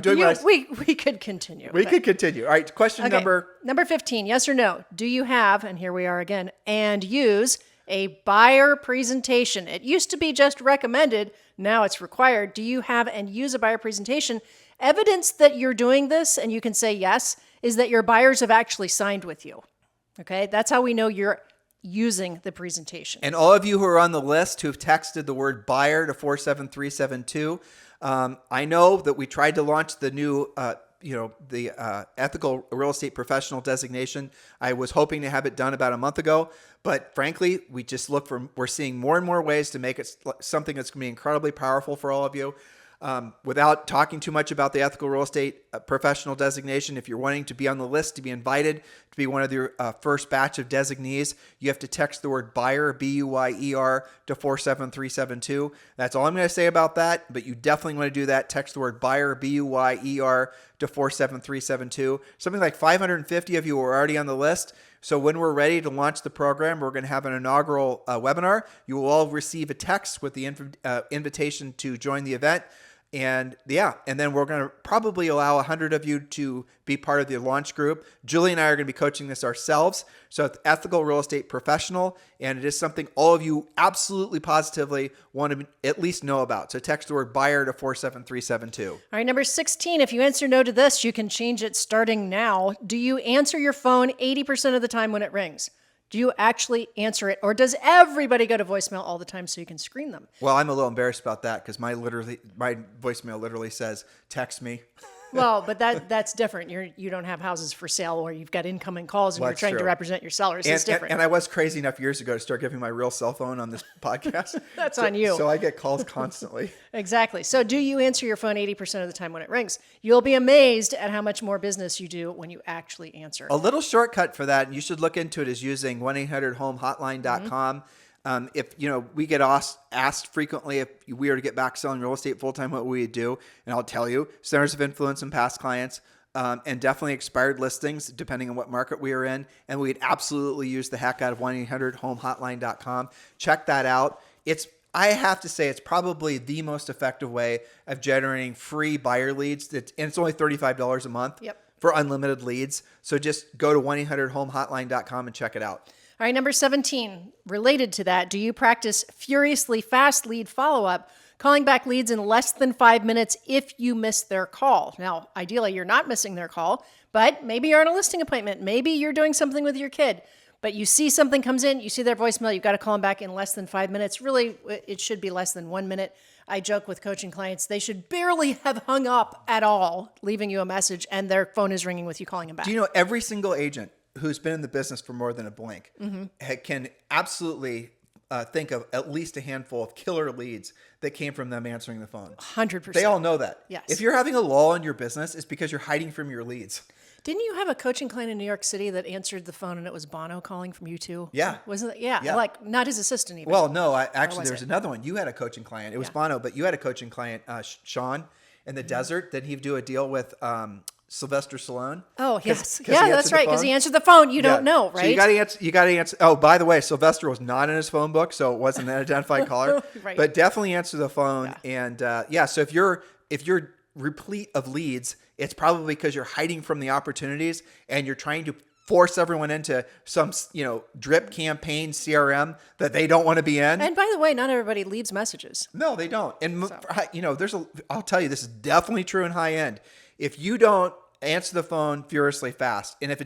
doing we could continue. We could continue. All right, question number 15, yes or no. Do you have, and here we are again, and use a buyer presentation? It used to be just recommended. Now it's required. Do you have and use a buyer presentation? Evidence that you're doing this, and you can say yes, is that your buyers have actually signed with you. Okay, that's how we know you're using the presentation. And all of you who are on the list who've texted the word buyer to 47372, I know that we tried to launch the new the ethical real estate professional designation. I was hoping to have it done about a month ago, but frankly, we're seeing more and more ways to make it something that's going to be incredibly powerful for all of you. Without talking too much about the ethical real estate professional designation, if you're wanting to be on the list to be invited to be one of your first batch of designees, you have to text the word buyer, B-U-Y-E-R, to 47372. That's all I'm going to say about that, but you definitely want to do that. Text the word buyer, B-U-Y-E-R, to 47372. Something like 550 of you are already on the list. So when we're ready to launch the program, we're going to have an inaugural webinar. You will all receive a text with the invitation to join the event. And then we're going to probably allow 100 of you to be part of the launch group. Julie and I are going to be coaching this ourselves. So it's ethical real estate professional, and it is something all of you absolutely positively want to at least know about. So text the word buyer to 47372. All right, number 16, if you answer no to this, you can change it starting now. Do you answer your phone 80% of the time when it rings? Do you actually answer it, or does everybody go to voicemail all the time so you can screen them? Well, I'm a little embarrassed about that because my voicemail literally says, text me. Well, but that's different. You don't have houses for sale where you've got incoming calls and Well, you're trying true. to represent your sellers. It's different. And I was crazy enough years ago to start giving my real cell phone on this podcast. That's on you. So I get calls constantly. Exactly. So do you answer your phone 80% of the time when it rings? You'll be amazed at how much more business you do when you actually answer. A little shortcut for that, and you should look into it, is using 1-800-HOME-HOTLINE.com. If we get asked frequently if we were to get back selling real estate full time, what we would do, and I'll tell you, centers of influence and past clients, and definitely expired listings, depending on what market we are in, and we'd absolutely use the heck out of 1-800-HOME-HOTLINE.com. Check that out. I have to say, it's probably the most effective way of generating free buyer leads. And it's only $35 a month for unlimited leads. So just go to 1-800-HOME-HOTLINE.com and check it out. All right, number 17, related to that, do you practice furiously fast lead follow-up, calling back leads in less than 5 minutes if you miss their call? Now, ideally, you're not missing their call, but maybe you're on a listing appointment. Maybe you're doing something with your kid, but you see something comes in, you see their voicemail, you've got to call them back in less than 5 minutes. Really, it should be less than 1 minute. I joke with coaching clients, they should barely have hung up at all, leaving you a message, and their phone is ringing with you calling them back. Do you know every single agent who's been in the business for more than a blink can absolutely think of at least a handful of killer leads that came from them answering the phone? 100%. They all know that. Yes. If you're having a lull in your business, it's because you're hiding from your leads. Didn't you have a coaching client in New York City that answered the phone and it was Bono calling from U2? Yeah. Wasn't it? Yeah. Yeah. Like not his assistant even. Well, no, actually, was there's it? another one. You had a coaching client. It was Bono, but you had a coaching client, Sean, in the desert. Did he do a deal with Sylvester Stallone? Oh, yes. 'Cause Yeah, he that's answered the right. Because phone? he answered the phone. You don't know, right? So you got to answer. Oh, by the way, Sylvester was not in his phone book, so it wasn't an identified caller. Right. But definitely answer the phone. Yeah. And so if you're replete of leads, it's probably because you're hiding from the opportunities and you're trying to force everyone into some drip campaign CRM that they don't want to be in. And by the way, not everybody leaves messages. No, they don't. And I'll tell you, this is definitely true in high end. If you don't answer the phone furiously fast, and if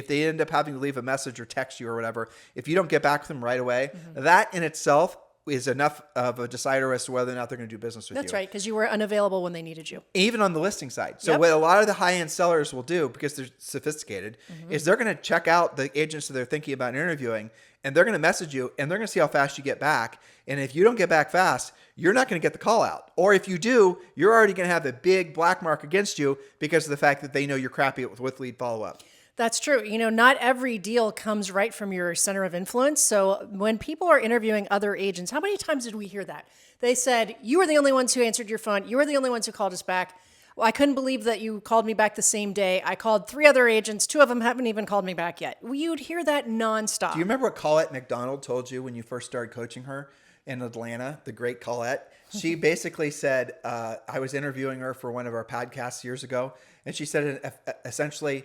they end up having to leave a message or text you or whatever, if you don't get back with them right away, that in itself is enough of a decider as to whether or not they're going to do business with you. That's right, because you were unavailable when they needed you. Even on the listing side. So Yep. what a lot of the high-end sellers will do, because they're sophisticated, is they're going to check out the agents that they're thinking about interviewing, and they're going to message you, and they're going to see how fast you get back. And if you don't get back fast, you're not going to get the call out. Or if you do, you're already going to have a big black mark against you because of the fact that they know you're crappy with lead follow-up. That's true. Not every deal comes right from your center of influence. So when people are interviewing other agents, how many times did we hear that? They said, you were the only ones who answered your phone. You were the only ones who called us back. Well, I couldn't believe that you called me back the same day. I called 3 other agents. 2 of them haven't even called me back yet. Well, you'd hear that nonstop. Do you remember what Colette McDonald told you when you first started coaching her in Atlanta, the great Colette? She basically said, I was interviewing her for one of our podcasts years ago, and she said essentially,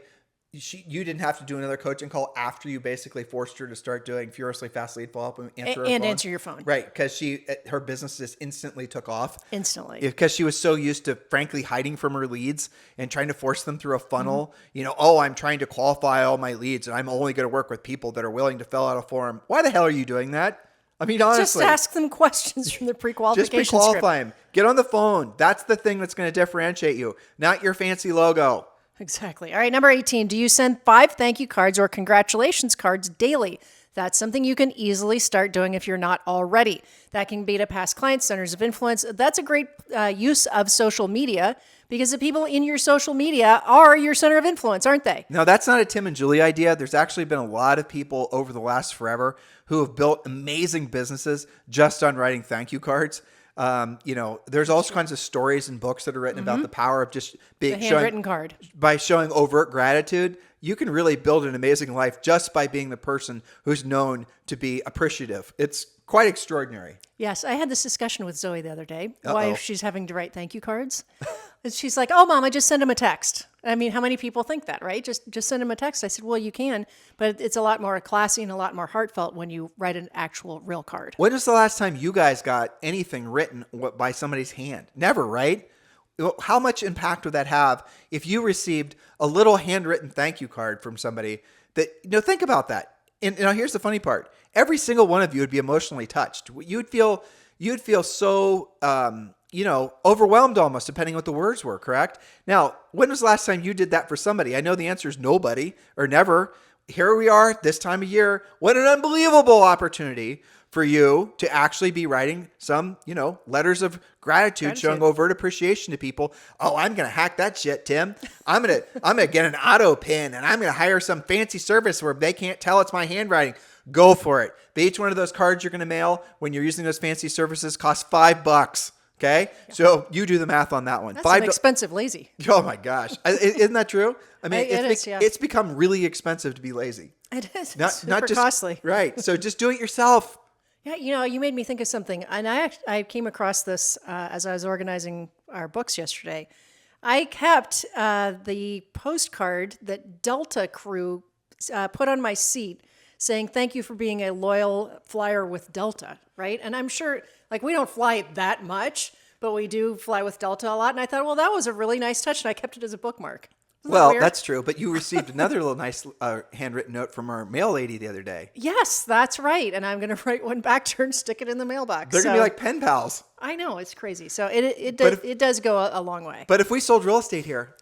you didn't have to do another coaching call after you basically forced her to start doing furiously fast lead follow-up and answer your phone. Right, because her business just instantly took off. Instantly. Because she was so used to, frankly, hiding from her leads and trying to force them through a funnel. I'm trying to qualify all my leads and I'm only going to work with people that are willing to fill out a form. Why the hell are you doing that? I mean, Just honestly, ask them questions from the just pre-qualification script. pre-qualify them. Get on the phone. That's the thing that's going to differentiate you, not your fancy logo. Exactly. All right, number 18. Do you send 5 thank you cards or congratulations cards daily? That's something you can easily start doing if you're not already. That can be to past clients, centers of influence. That's a great use of social media because the people in your social media are your center of influence, aren't they? Now, that's not a Tim and Julie idea. There's actually been a lot of people over the last forever who have built amazing businesses just on writing thank you cards. There's all kinds of stories and books that are written about the power of just being The handwritten card. by showing overt gratitude. You can really build an amazing life just by being the person who's known to be appreciative. It's quite extraordinary. Yes, I had this discussion with Zoe the other day. Uh-oh. Why she's having to write thank you cards. And she's like, "Oh, Mom, I just send him a text." I mean, how many people think that, right? Just send him a text. I said, "Well, you can, but it's a lot more classy and a lot more heartfelt when you write an actual real card." When was the last time you guys got anything written by somebody's hand? Never, right? How much impact would that have if you received a little handwritten thank you card from somebody that, think about that. And here's the funny part. Every single one of you would be emotionally touched. You'd feel so, overwhelmed almost, depending on what the words were, correct? Now, when was the last time you did that for somebody? I know the answer is nobody or never. Here we are this time of year. What an unbelievable opportunity for you to actually be writing some, letters of gratitude, showing overt appreciation to people. Oh, I'm going to hack that shit, Tim. I'm going to get an auto pen and I'm going to hire some fancy service where they can't tell it's my handwriting. Go for it. But each one of those cards you're going to mail when you're using those fancy services costs $5. Okay. Yeah. So you do the math on that one. That's an expensive lazy. Oh my gosh. Isn't that true? I mean, it's become really expensive to be lazy. It is. Not just costly. Right. So just do it yourself. Yeah, you made me think of something. And I came across this as I was organizing our books yesterday. I kept the postcard that Delta crew put on my seat saying, "Thank you for being a loyal flyer with Delta," right? And I'm sure, we don't fly that much, but we do fly with Delta a lot. And I thought, well, that was a really nice touch. And I kept it as a bookmark. Well, that's true. But you received another little nice handwritten note from our mail lady the other day. Yes, that's right. And I'm going to write one back to her and stick it in the mailbox. They're going to be like pen pals. I know. It's crazy. So it does go a long way. But if we sold real estate here,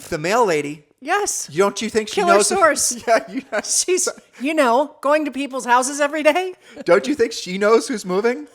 the mail lady. Yes. Don't you think she Killer knows? Source. Yeah. She's, going to people's houses every day. Don't you think she knows who's moving?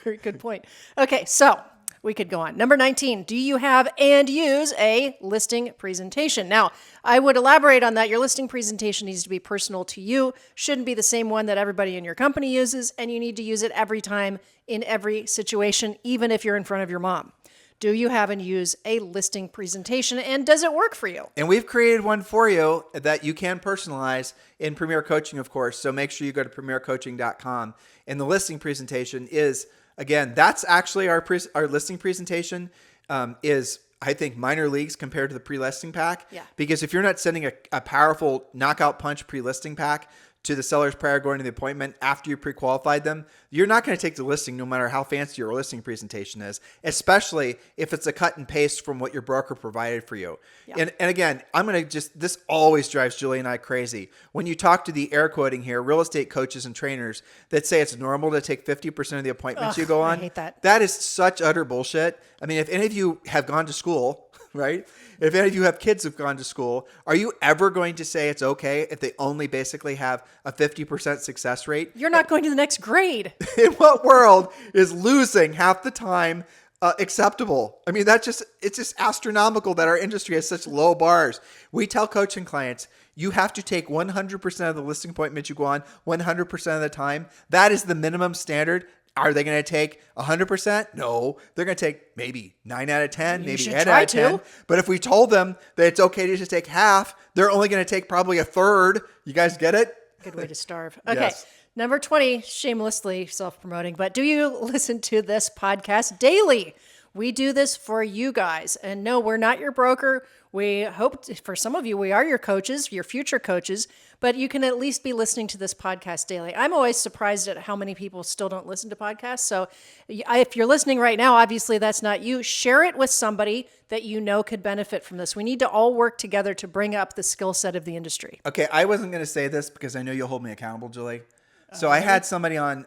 Very good point. Okay, so we could go on. Number 19, do you have and use a listing presentation? Now, I would elaborate on that. Your listing presentation needs to be personal to you, shouldn't be the same one that everybody in your company uses, and you need to use it every time in every situation, even if you're in front of your mom. Do you have and use a listing presentation, and does it work for you? And we've created one for you that you can personalize in Premier Coaching, of course. So make sure you go to premiercoaching.com. And the listing presentation is, again, that's actually our listing presentation is, I think, minor leagues compared to the pre-listing pack. Yeah. Because if you're not sending a powerful knockout punch pre-listing pack to the sellers prior to going to the appointment after you pre-qualified them, you're not going to take the listing no matter how fancy your listing presentation is, especially if it's a cut and paste from what your broker provided for you. Yeah. And again, this always drives Julie and I crazy. When you talk to the air quoting here, real estate coaches and trainers that say it's normal to take 50% of the appointments you go on. I hate that. That is such utter bullshit. I mean, if any of you have gone to school, right? If any of you have kids who've gone to school, are you ever going to say it's okay if they only basically have a 50% success rate? You're not going to the next grade. In what world is losing half the time acceptable? I mean, it's just astronomical that our industry has such low bars. We tell coaching clients, you have to take 100% of the listing appointments you go on 100% of the time. That is the minimum standard. Are they going to take 100%? No, they're going to take maybe 9 out of 10, maybe 8 out of 10. But if we told them that it's okay to just take half, they're only going to take probably a third. You guys get it? Good way to starve. Okay. Yes. Number 20, shamelessly self-promoting. But do you listen to this podcast daily? We do this for you guys. And no, we're not your broker. We hope for some of you, we are your coaches, your future coaches, but you can at least be listening to this podcast daily. I'm always surprised at how many people still don't listen to podcasts. So if you're listening right now, obviously that's not you. Share it with somebody that you know could benefit from this. We need to all work together to bring up the skill set of the industry. Okay, I wasn't going to say this because I know you'll hold me accountable, Julie. So I had somebody on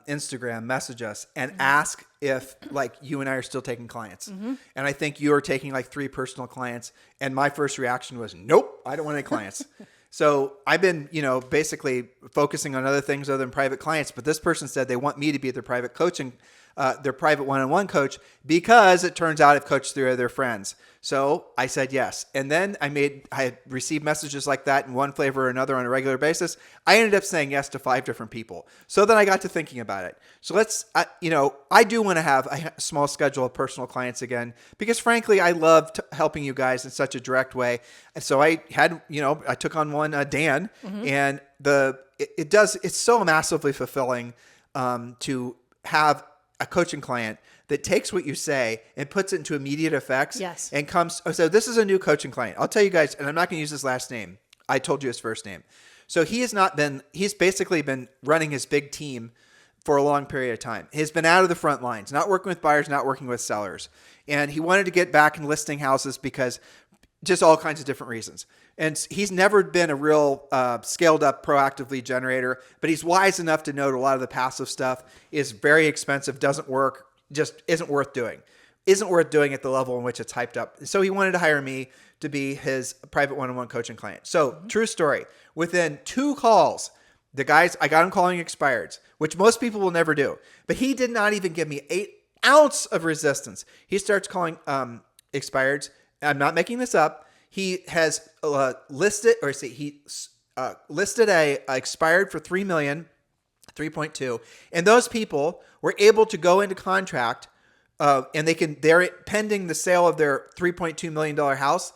Instagram message us and ask if like you and I are still taking clients. And I think you are taking like 3 personal clients. And my first reaction was, nope, I don't want any clients. So I've been, basically focusing on other things other than private clients. But this person said they want me to be their private coaching, their private one-on-one coach, because it turns out I've coached 3 of their friends. So I said yes. And then I had received messages like that in one flavor or another on a regular basis. I ended up saying yes to 5 different people. So then I got to thinking about it. So I do want to have a small schedule of personal clients again, because frankly, I love helping you guys in such a direct way. And so I had, I took on one, Dan, and it's so massively fulfilling to have a coaching client that takes what you say and puts it into immediate effects. Yes. And so this is a new coaching client. I'll tell you guys, and I'm not going to use his last name. I told you his first name. So he's basically been running his big team for a long period of time. He's been out of the front lines, not working with buyers, not working with sellers. And he wanted to get back in listing houses because just all kinds of different reasons. And he's never been a real scaled up proactive lead generator, but he's wise enough to know that a lot of the passive stuff is very expensive, doesn't work, just isn't worth doing at the level in which it's hyped up. So he wanted to hire me to be his private one-on-one coaching client. So true story, within 2 calls, I got him calling expireds, which most people will never do, but he did not even give me 1 ounce of resistance. He starts calling expireds. I'm not making this up. He has listed a expired for 3 million, 3.2, and those people were able to go into contract, and they're pending the sale of their $3.2 million house.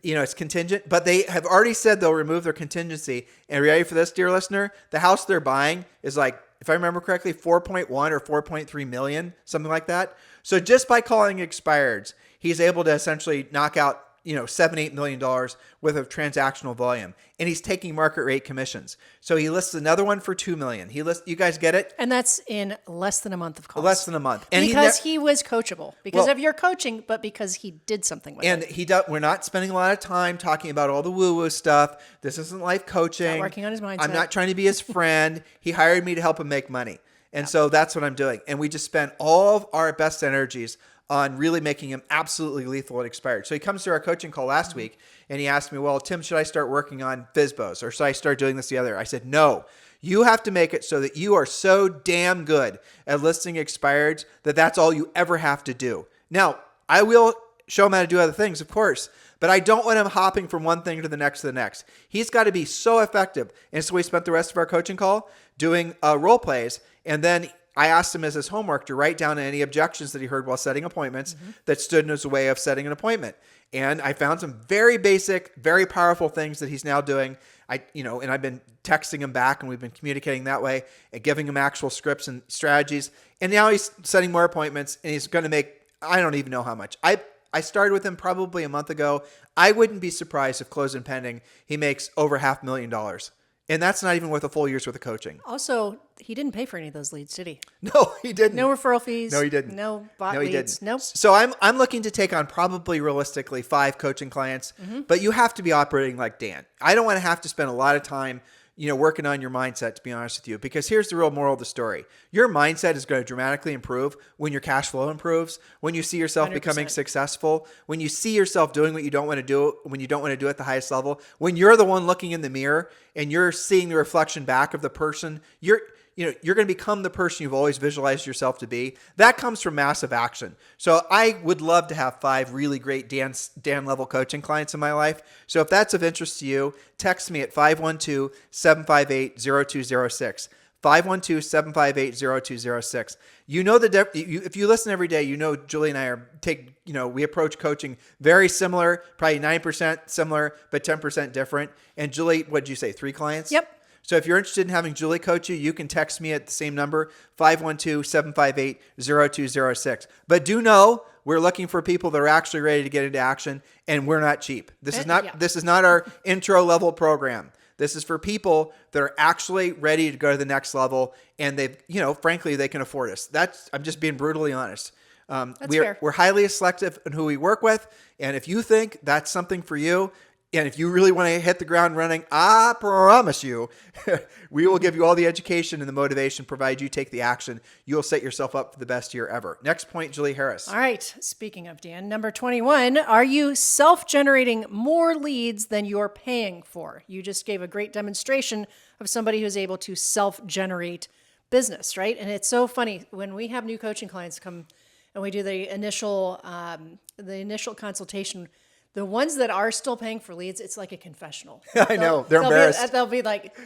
It's contingent, but they have already said they'll remove their contingency. And are you ready for this, dear listener? The house they're buying is like, if I remember correctly, 4.1 or 4.3 million, something like that. So just by calling expireds, he's able to essentially knock out $7-8 million worth of transactional volume, and he's taking market rate commissions. So he lists another one for $2 million. You guys get it? And that's in less than a month of calls. Less than a month. And because he was coachable, because of your coaching, but because he did something with it. And we're not spending a lot of time talking about all the woo-woo stuff. This isn't life coaching. Not working on his mindset. I'm not trying to be his friend. He hired me to help him make money. And so that's what I'm doing. And we just spent all of our best energies on really making him absolutely lethal at expired. So he comes to our coaching call last week and he asked me, well, Tim, should I start working on FSBOs or should I start doing this the other? I said, no, you have to make it so that you are so damn good at listing expireds that that's all you ever have to do. Now, I will show him how to do other things, of course, but I don't want him hopping from one thing to the next to the next. He's got to be so effective. And so we spent the rest of our coaching call doing role plays, and then I asked him as his homework to write down any objections that he heard while setting appointments that stood in his way of setting an appointment. And I found some very basic, very powerful things that he's now doing. And I've been texting him back, and we've been communicating that way and giving him actual scripts and strategies. And now he's setting more appointments, and he's going to make, I don't even know how much. I started with him probably a month ago. I wouldn't be surprised if closed and pending, he makes over $500,000. And that's not even worth a full year's worth of coaching. Also, he didn't pay for any of those leads, did he? No, he didn't. No referral fees. No, he didn't. No bot No, he leads. didn't. Nope. So I'm looking to take on probably realistically 5 coaching clients, but you have to be operating like Dan. I don't want to have to spend a lot of time, working on your mindset, to be honest with you, because here's the real moral of the story. Your mindset is going to dramatically improve when your cash flow improves, when you see yourself 100%. becoming successful, when you see yourself doing what you don't want to do, when you don't want to do at the highest level, when you're the one looking in the mirror and you're seeing the reflection back of the person, you're going to become the person you've always visualized yourself to be. That comes from massive action. So I would love to have 5 really great Dan level coaching clients in my life. So if that's of interest to you, text me at 512-758-0206. 512-758-0206. If you listen every day, Julie and I we approach coaching very similar, probably 9% similar, but 10% different. And Julie, what did you say? 3 clients? Yep. So if you're interested in having Julie coach you, you can text me at the same number, 512-758-0206. But do know we're looking for people that are actually ready to get into action, and we're not cheap. This is not our intro level program. This is for people that are actually ready to go to the next level, and they've, frankly, they can afford us. I'm just being brutally honest. That's fair. We're highly selective in who we work with, and if you think that's something for you, And if you really want to hit the ground running, I promise you, we will give you all the education and the motivation, provided you take the action. You'll set yourself up for the best year ever. Next point, Julie Harris. All right. Speaking of Dan, number 21, are you self-generating more leads than you're paying for? You just gave a great demonstration of somebody who's able to self-generate business, right? And it's so funny when we have new coaching clients come and we do the initial consultation. The ones that are still paying for leads, it's like a confessional. I know. They're embarrassed. They'll be like,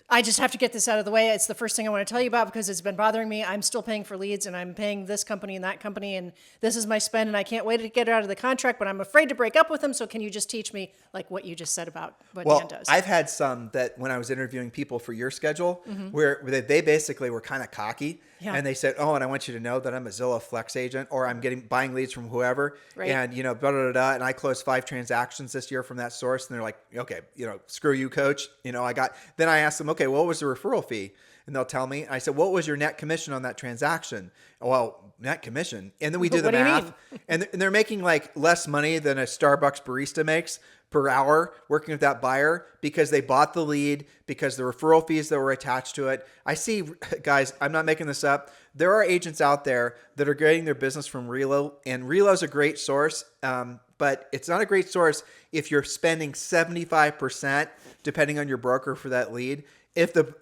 I just have to get this out of the way. It's the first thing I want to tell you about because it's been bothering me. I'm still paying for leads and I'm paying this company and that company and this is my spend and I can't wait to get it out of the contract, but I'm afraid to break up with them. So can you just teach me like what you just said about what Dan does? I've had some that when I was interviewing people for your schedule, where they basically were kind of cocky. Yeah. And they said, oh, and I want you to know that I'm a Zillow Flex agent or I'm buying leads from whoever. Right. And, blah, blah, blah, blah, and I closed 5 transactions this year from that source. And they're like, okay, screw you, coach. Then I asked them, okay, well, what was the referral fee? And they'll tell me. I said, what was your net commission on that transaction? Well, net commission. And then we do the math. And they're making like less money than a Starbucks barista makes per hour working with that buyer because they bought the lead, because the referral fees that were attached to it. I see, guys, I'm not making this up. There are agents out there that are getting their business from Relo, and Relo is a great source, but it's not a great source if you're spending 75%, depending on your broker, for that lead. If the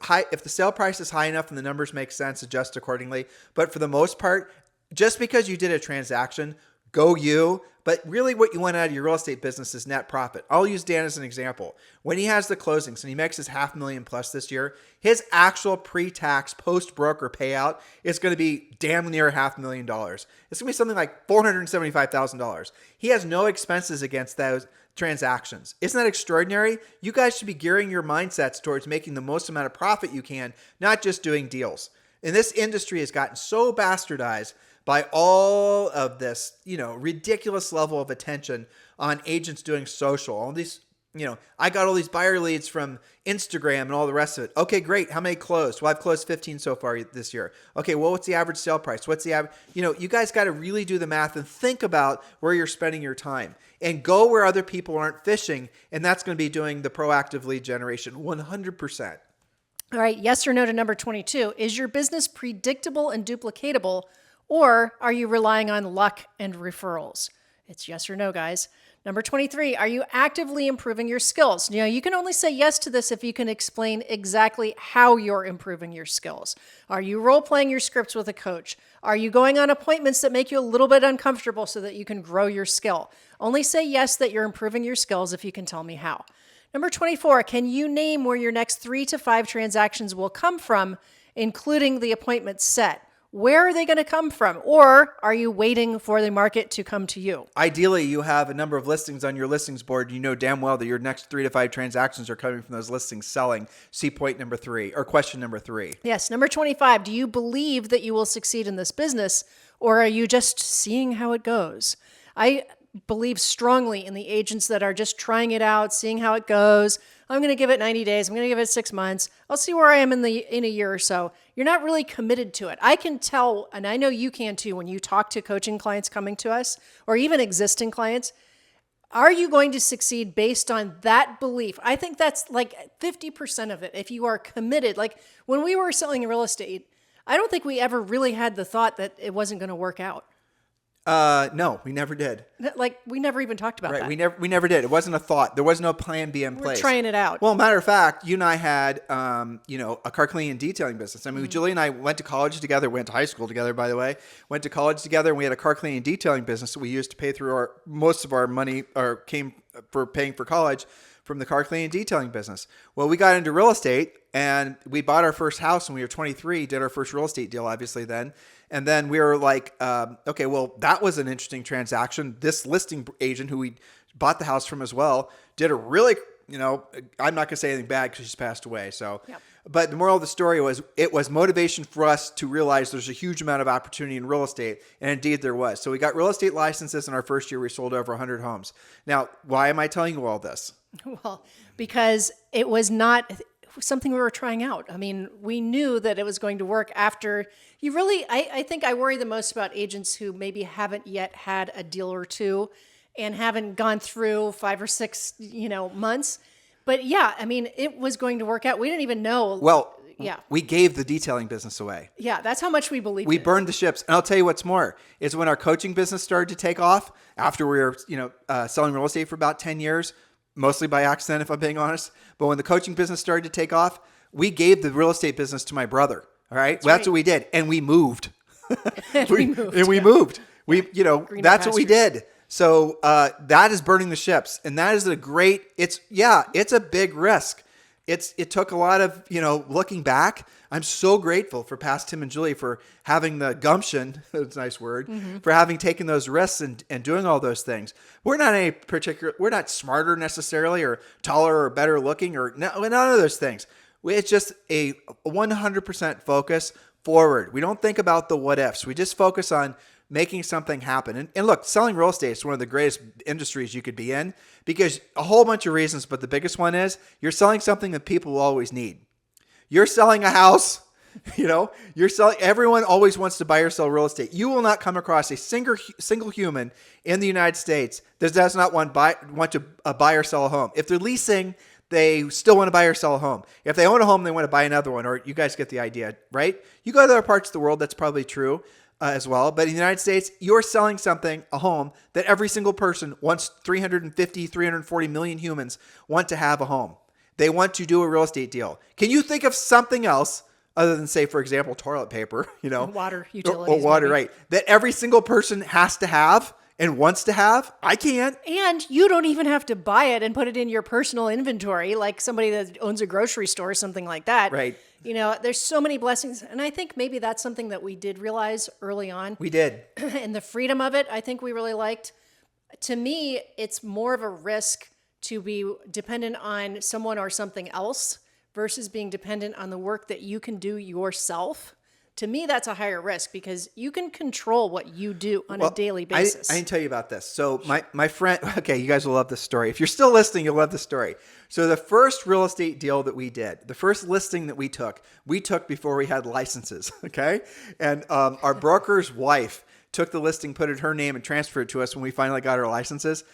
sale price is high enough and the numbers make sense, adjust accordingly. But for the most part, just because you did a transaction, go you. But really what you want out of your real estate business is net profit. I'll use Dan as an example. When he has the closings and he makes his $500,000 plus this year, his actual pre-tax post-broker payout is going to be damn near $500,000. It's going to be something like $475,000. He has no expenses against those transactions. Isn't that extraordinary? You guys should be gearing your mindsets towards making the most amount of profit you can, not just doing deals. And this industry has gotten so bastardized by all of this, ridiculous level of attention on agents doing social. All these, I got all these buyer leads from Instagram and all the rest of it. Okay, great. How many closed? Well, I've closed 15 so far this year. Okay, well, what's the average sale price? What's the average? You guys got to really do the math and think about where you're spending your time and go where other people aren't fishing. And that's going to be doing the proactive lead generation 100%. All right. Yes or no to number 22. Is your business predictable and duplicatable, or are you relying on luck and referrals? It's yes or no, guys. Number 23, are you actively improving your skills? You can only say yes to this if you can explain exactly how you're improving your skills. Are you role-playing your scripts with a coach? Are you going on appointments that make you a little bit uncomfortable so that you can grow your skill? Only say yes that you're improving your skills if you can tell me how. Number 24, can you name where your next 3 to 5 transactions will come from, including the appointment set? Where are they going to come from? Or are you waiting for the market to come to you? Ideally, you have a number of listings on your listings board. You know damn well that your next 3 to 5 transactions are coming from those listings selling. See point number 3 or question number 3. Yes. Number 25, do you believe that you will succeed in this business, or are you just seeing how it goes? I believe strongly in the agents that are just trying it out, seeing how it goes. I'm going to give it 90 days. I'm going to give it 6 months. I'll see where I am in a year or so. You're not really committed to it. I can tell, and I know you can too, when you talk to coaching clients coming to us, or even existing clients, are you going to succeed based on that belief? I think that's like 50% of it. If you are committed, like when we were selling real estate, I don't think we ever really had the thought that it wasn't going to work out. No, we never did. Like we never even talked about that. We never did. It wasn't a thought. There was no plan B in place. We're trying it out. Well, matter of fact, you and I had, a car cleaning and detailing business. I mean, Julie and I went to college together, went to high school together, by the way, went to college together, and we had a car cleaning and detailing business that we used to pay through most of our money, or came for paying for college from the car cleaning and detailing business. Well, we got into real estate and we bought our first house when we were 23, did our first real estate deal, obviously then. And then we were like, okay, well, that was an interesting transaction. This listing agent who we bought the house from as well did a really, I'm not going to say anything bad because she's passed away. So, yep. But the moral of the story was it was motivation for us to realize there's a huge amount of opportunity in real estate. And indeed there was. So we got real estate licenses in our first year. We sold over 100 homes. Now, why am I telling you all this? Well, because it was not something we were trying out. I mean, we knew that it was going to work after you really, I think I worry the most about agents who maybe haven't yet had a deal or two and haven't gone through 5 or 6, months. But yeah, I mean, it was going to work out. We didn't even know. Well, Yeah. we gave the detailing business away. Yeah, that's how much we believed We in it. burned the ships. And I'll tell you what's more, is when our coaching business started to take off after we were, selling real estate for about 10 years, mostly by accident, if I'm being honest. But when the coaching business started to take off, we gave the real estate business to my brother. All right. That's right. what we did. And we moved. We moved. And we Yeah. moved. That's what we pastures. did. So that is burning the ships. And that is it's a big risk. It took a lot of, looking back. I'm so grateful for past Tim and Julie for having the gumption, that's a nice word, for having taken those risks and doing all those things. We're not smarter necessarily or taller or better looking or none of those things. It's just a 100% focus forward. We don't think about the what ifs. We just focus on making something happen. And look, selling real estate is one of the greatest industries you could be in because a whole bunch of reasons, but the biggest one is you're selling something that people will always need. You're selling a house, everyone always wants to buy or sell real estate. You will not come across a single human in the United States that does not want to buy or sell a home. If they're leasing, they still want to buy or sell a home. If they own a home, they want to buy another one, or you guys get the idea, right? You go to other parts of the world, that's probably true as well. But in the United States, you're selling a home that every single person wants, 350, 340 million humans want to have a home. They want to do a real estate deal. Can you think of something else other than, say, for example, toilet paper, Water, utilities. or water, maybe. right? That every single person has to have and wants to have? I can't. And you don't even have to buy it and put it in your personal inventory like somebody that owns a grocery store or something like that. Right. There's so many blessings. And I think maybe that's something that we did realize early on. We did. And the freedom of it, I think we really liked. To me, it's more of a risk to be dependent on someone or something else versus being dependent on the work that you can do yourself. To me, that's a higher risk because you can control what you do on a daily basis. I didn't tell you about this. So my friend, okay, you guys will love this story. If you're still listening, you'll love this story. So the first real estate deal that we did, the first listing that we took before we had licenses, okay? And our broker's wife took the listing, put it in her name, and transferred it to us when we finally got our licenses.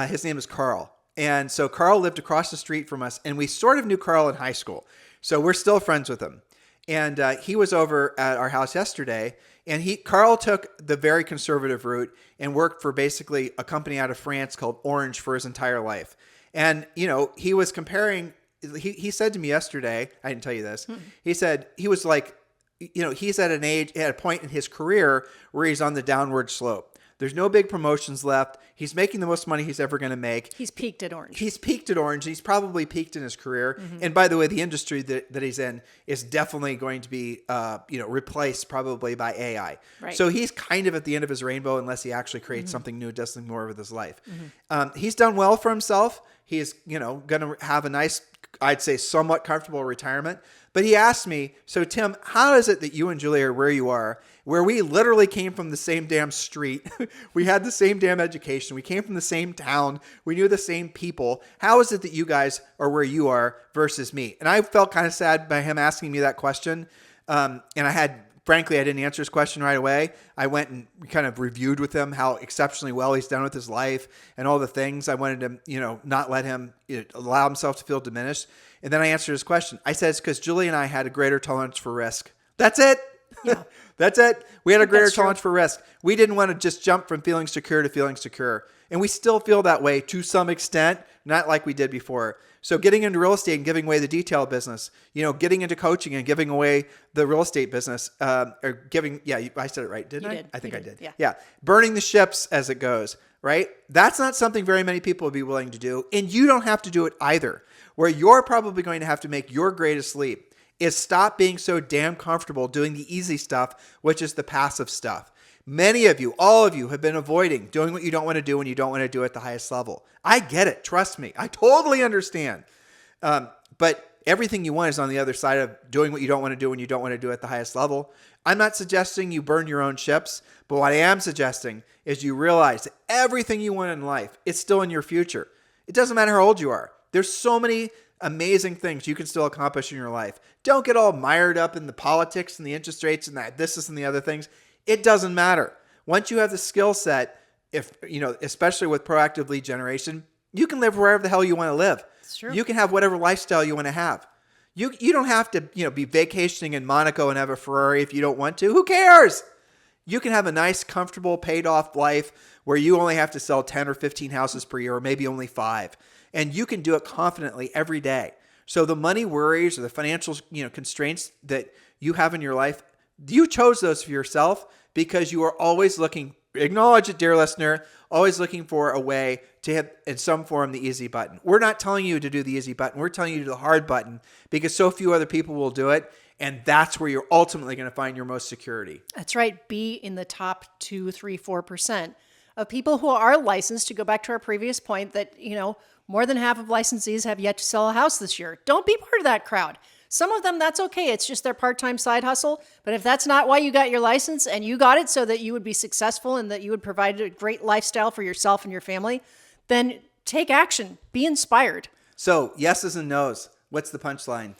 His name is Carl. And so Carl lived across the street from us, and we sort of knew Carl in high school. So we're still friends with him. And he was over at our house yesterday, and Carl took the very conservative route and worked for basically a company out of France called Orange for his entire life. And, he was comparing, he said to me yesterday, I didn't tell you this, he said he was like, he's at a point in his career where he's on the downward slope. There's no big promotions left. He's making the most money he's ever going to make. He's peaked at Orange. He's probably peaked in his career. Mm-hmm. And by the way, the industry that he's in is definitely going to be, replaced probably by AI. Right. So he's kind of at the end of his rainbow unless he actually creates something new, does something more with his life. He's done well for himself. He is, going to have a nice, I'd say, somewhat comfortable retirement. But he asked me, so Tim, how is it that you and Julie are where you are, where we literally came from the same damn street? We had the same damn education. We came from the same town. We knew the same people. How is it that you guys are where you are versus me? And I felt kind of sad by him asking me that question. And frankly, I didn't answer his question right away. I went and kind of reviewed with him how exceptionally well he's done with his life and all the things. I wanted to, not let him allow himself to feel diminished. And then I answered his question. I said, it's because Julie and I had a greater tolerance for risk. That's it. Yeah. That's it. We had a greater That's true. tolerance for risk. We didn't want to just jump from feeling secure to feeling secure. And we still feel that way to some extent, not like we did before. So getting into real estate and giving away the detail business, getting into coaching and giving away the real estate business, I said it right, didn't I? Did. I think You I did. did. Yeah. Burning the ships as it goes, right? That's not something very many people would be willing to do. And you don't have to do it either. Where you're probably going to have to make your greatest leap is stop being so damn comfortable doing the easy stuff, which is the passive stuff. Many of you, all of you, have been avoiding doing what you don't want to do when you don't want to do it at the highest level. I get it. Trust me. I totally understand. But everything you want is on the other side of doing what you don't want to do when you don't want to do it at the highest level. I'm not suggesting you burn your own ships, but what I am suggesting is you realize that everything you want in life is still in your future. It doesn't matter how old you are. There's so many amazing things you can still accomplish in your life. Don't get all mired up in the politics and the interest rates and that this and the other things. It doesn't matter. Once you have the skill set, if, especially with proactive lead generation, you can live wherever the hell you want to live. It's true. You can have whatever lifestyle you want to have. You don't have to, be vacationing in Monaco and have a Ferrari if you don't want to. Who cares? You can have a nice, comfortable, paid off life where you only have to sell 10 or 15 houses per year, or maybe only 5. And you can do it confidently every day. So the money worries or the financial, constraints that you have in your life, you chose those for yourself because you are always looking, acknowledge it, dear listener, always looking for a way to hit in some form the easy button. We're not telling you to do the easy button. We're telling you to do the hard button because so few other people will do it. And that's where you're ultimately going to find your most security. That's right. Be in the top 2, 3, 4% of people who are licensed, to go back to our previous point that, more than half of licensees have yet to sell a house this year. Don't be part of that crowd. Some of them, that's okay. It's just their part-time side hustle. But if that's not why you got your license and you got it so that you would be successful and that you would provide a great lifestyle for yourself and your family, then take action. Be inspired. So yeses and nos. What's the punchline?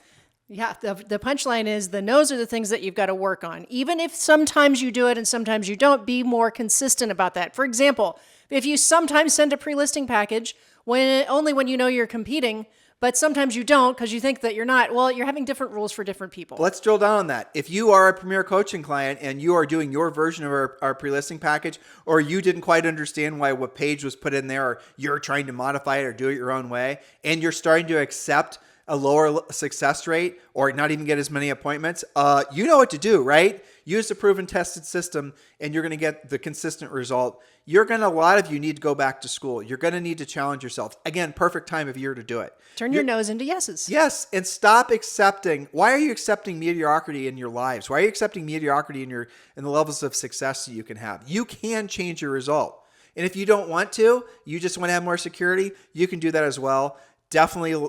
Yeah, the punchline is the no's are the things that you've got to work on. Even if sometimes you do it and sometimes you don't, be more consistent about that. For example, if you sometimes send a pre-listing package only when you know you're competing, but sometimes you don't because you think that you're not, well, you're having different rules for different people. Let's drill down on that. If you are a Premier Coaching client and you are doing your version of our pre-listing package, or you didn't quite understand why what page was put in there, or you're trying to modify it or do it your own way, and you're starting to accept a lower success rate or not even get as many appointments, you know what to do, right? Use the proven tested system and you're going to get the consistent result. A lot of you need to go back to school. You're going to need to challenge yourself. Again, perfect time of year to do it. Turn your no's into yeses. Yes, and stop accepting. Why are you accepting mediocrity in your lives? Why are you accepting mediocrity in the levels of success that you can have? You can change your result. And if you don't want to, you just want to have more security, you can do that as well. Definitely,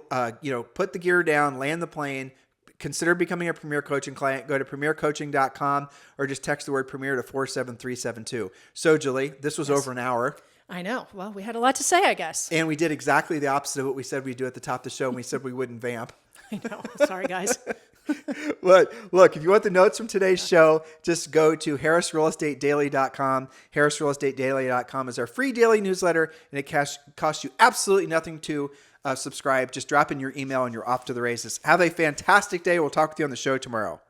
put the gear down, land the plane, consider becoming a Premier Coaching client. Go to premiercoaching.com or just text the word Premier to 47372. So, Julie, this was over an hour. I know. Well, we had a lot to say, I guess. And we did exactly the opposite of what we said we'd do at the top of the show. And we said we wouldn't vamp. I know. Sorry, guys. Look, if you want the notes from today's show, just go to harrisrealestatedaily.com. harrisrealestatedaily.com is our free daily newsletter, and it costs you absolutely nothing to subscribe. Just drop in your email and you're off to the races. Have a fantastic day. We'll talk with you on the show tomorrow.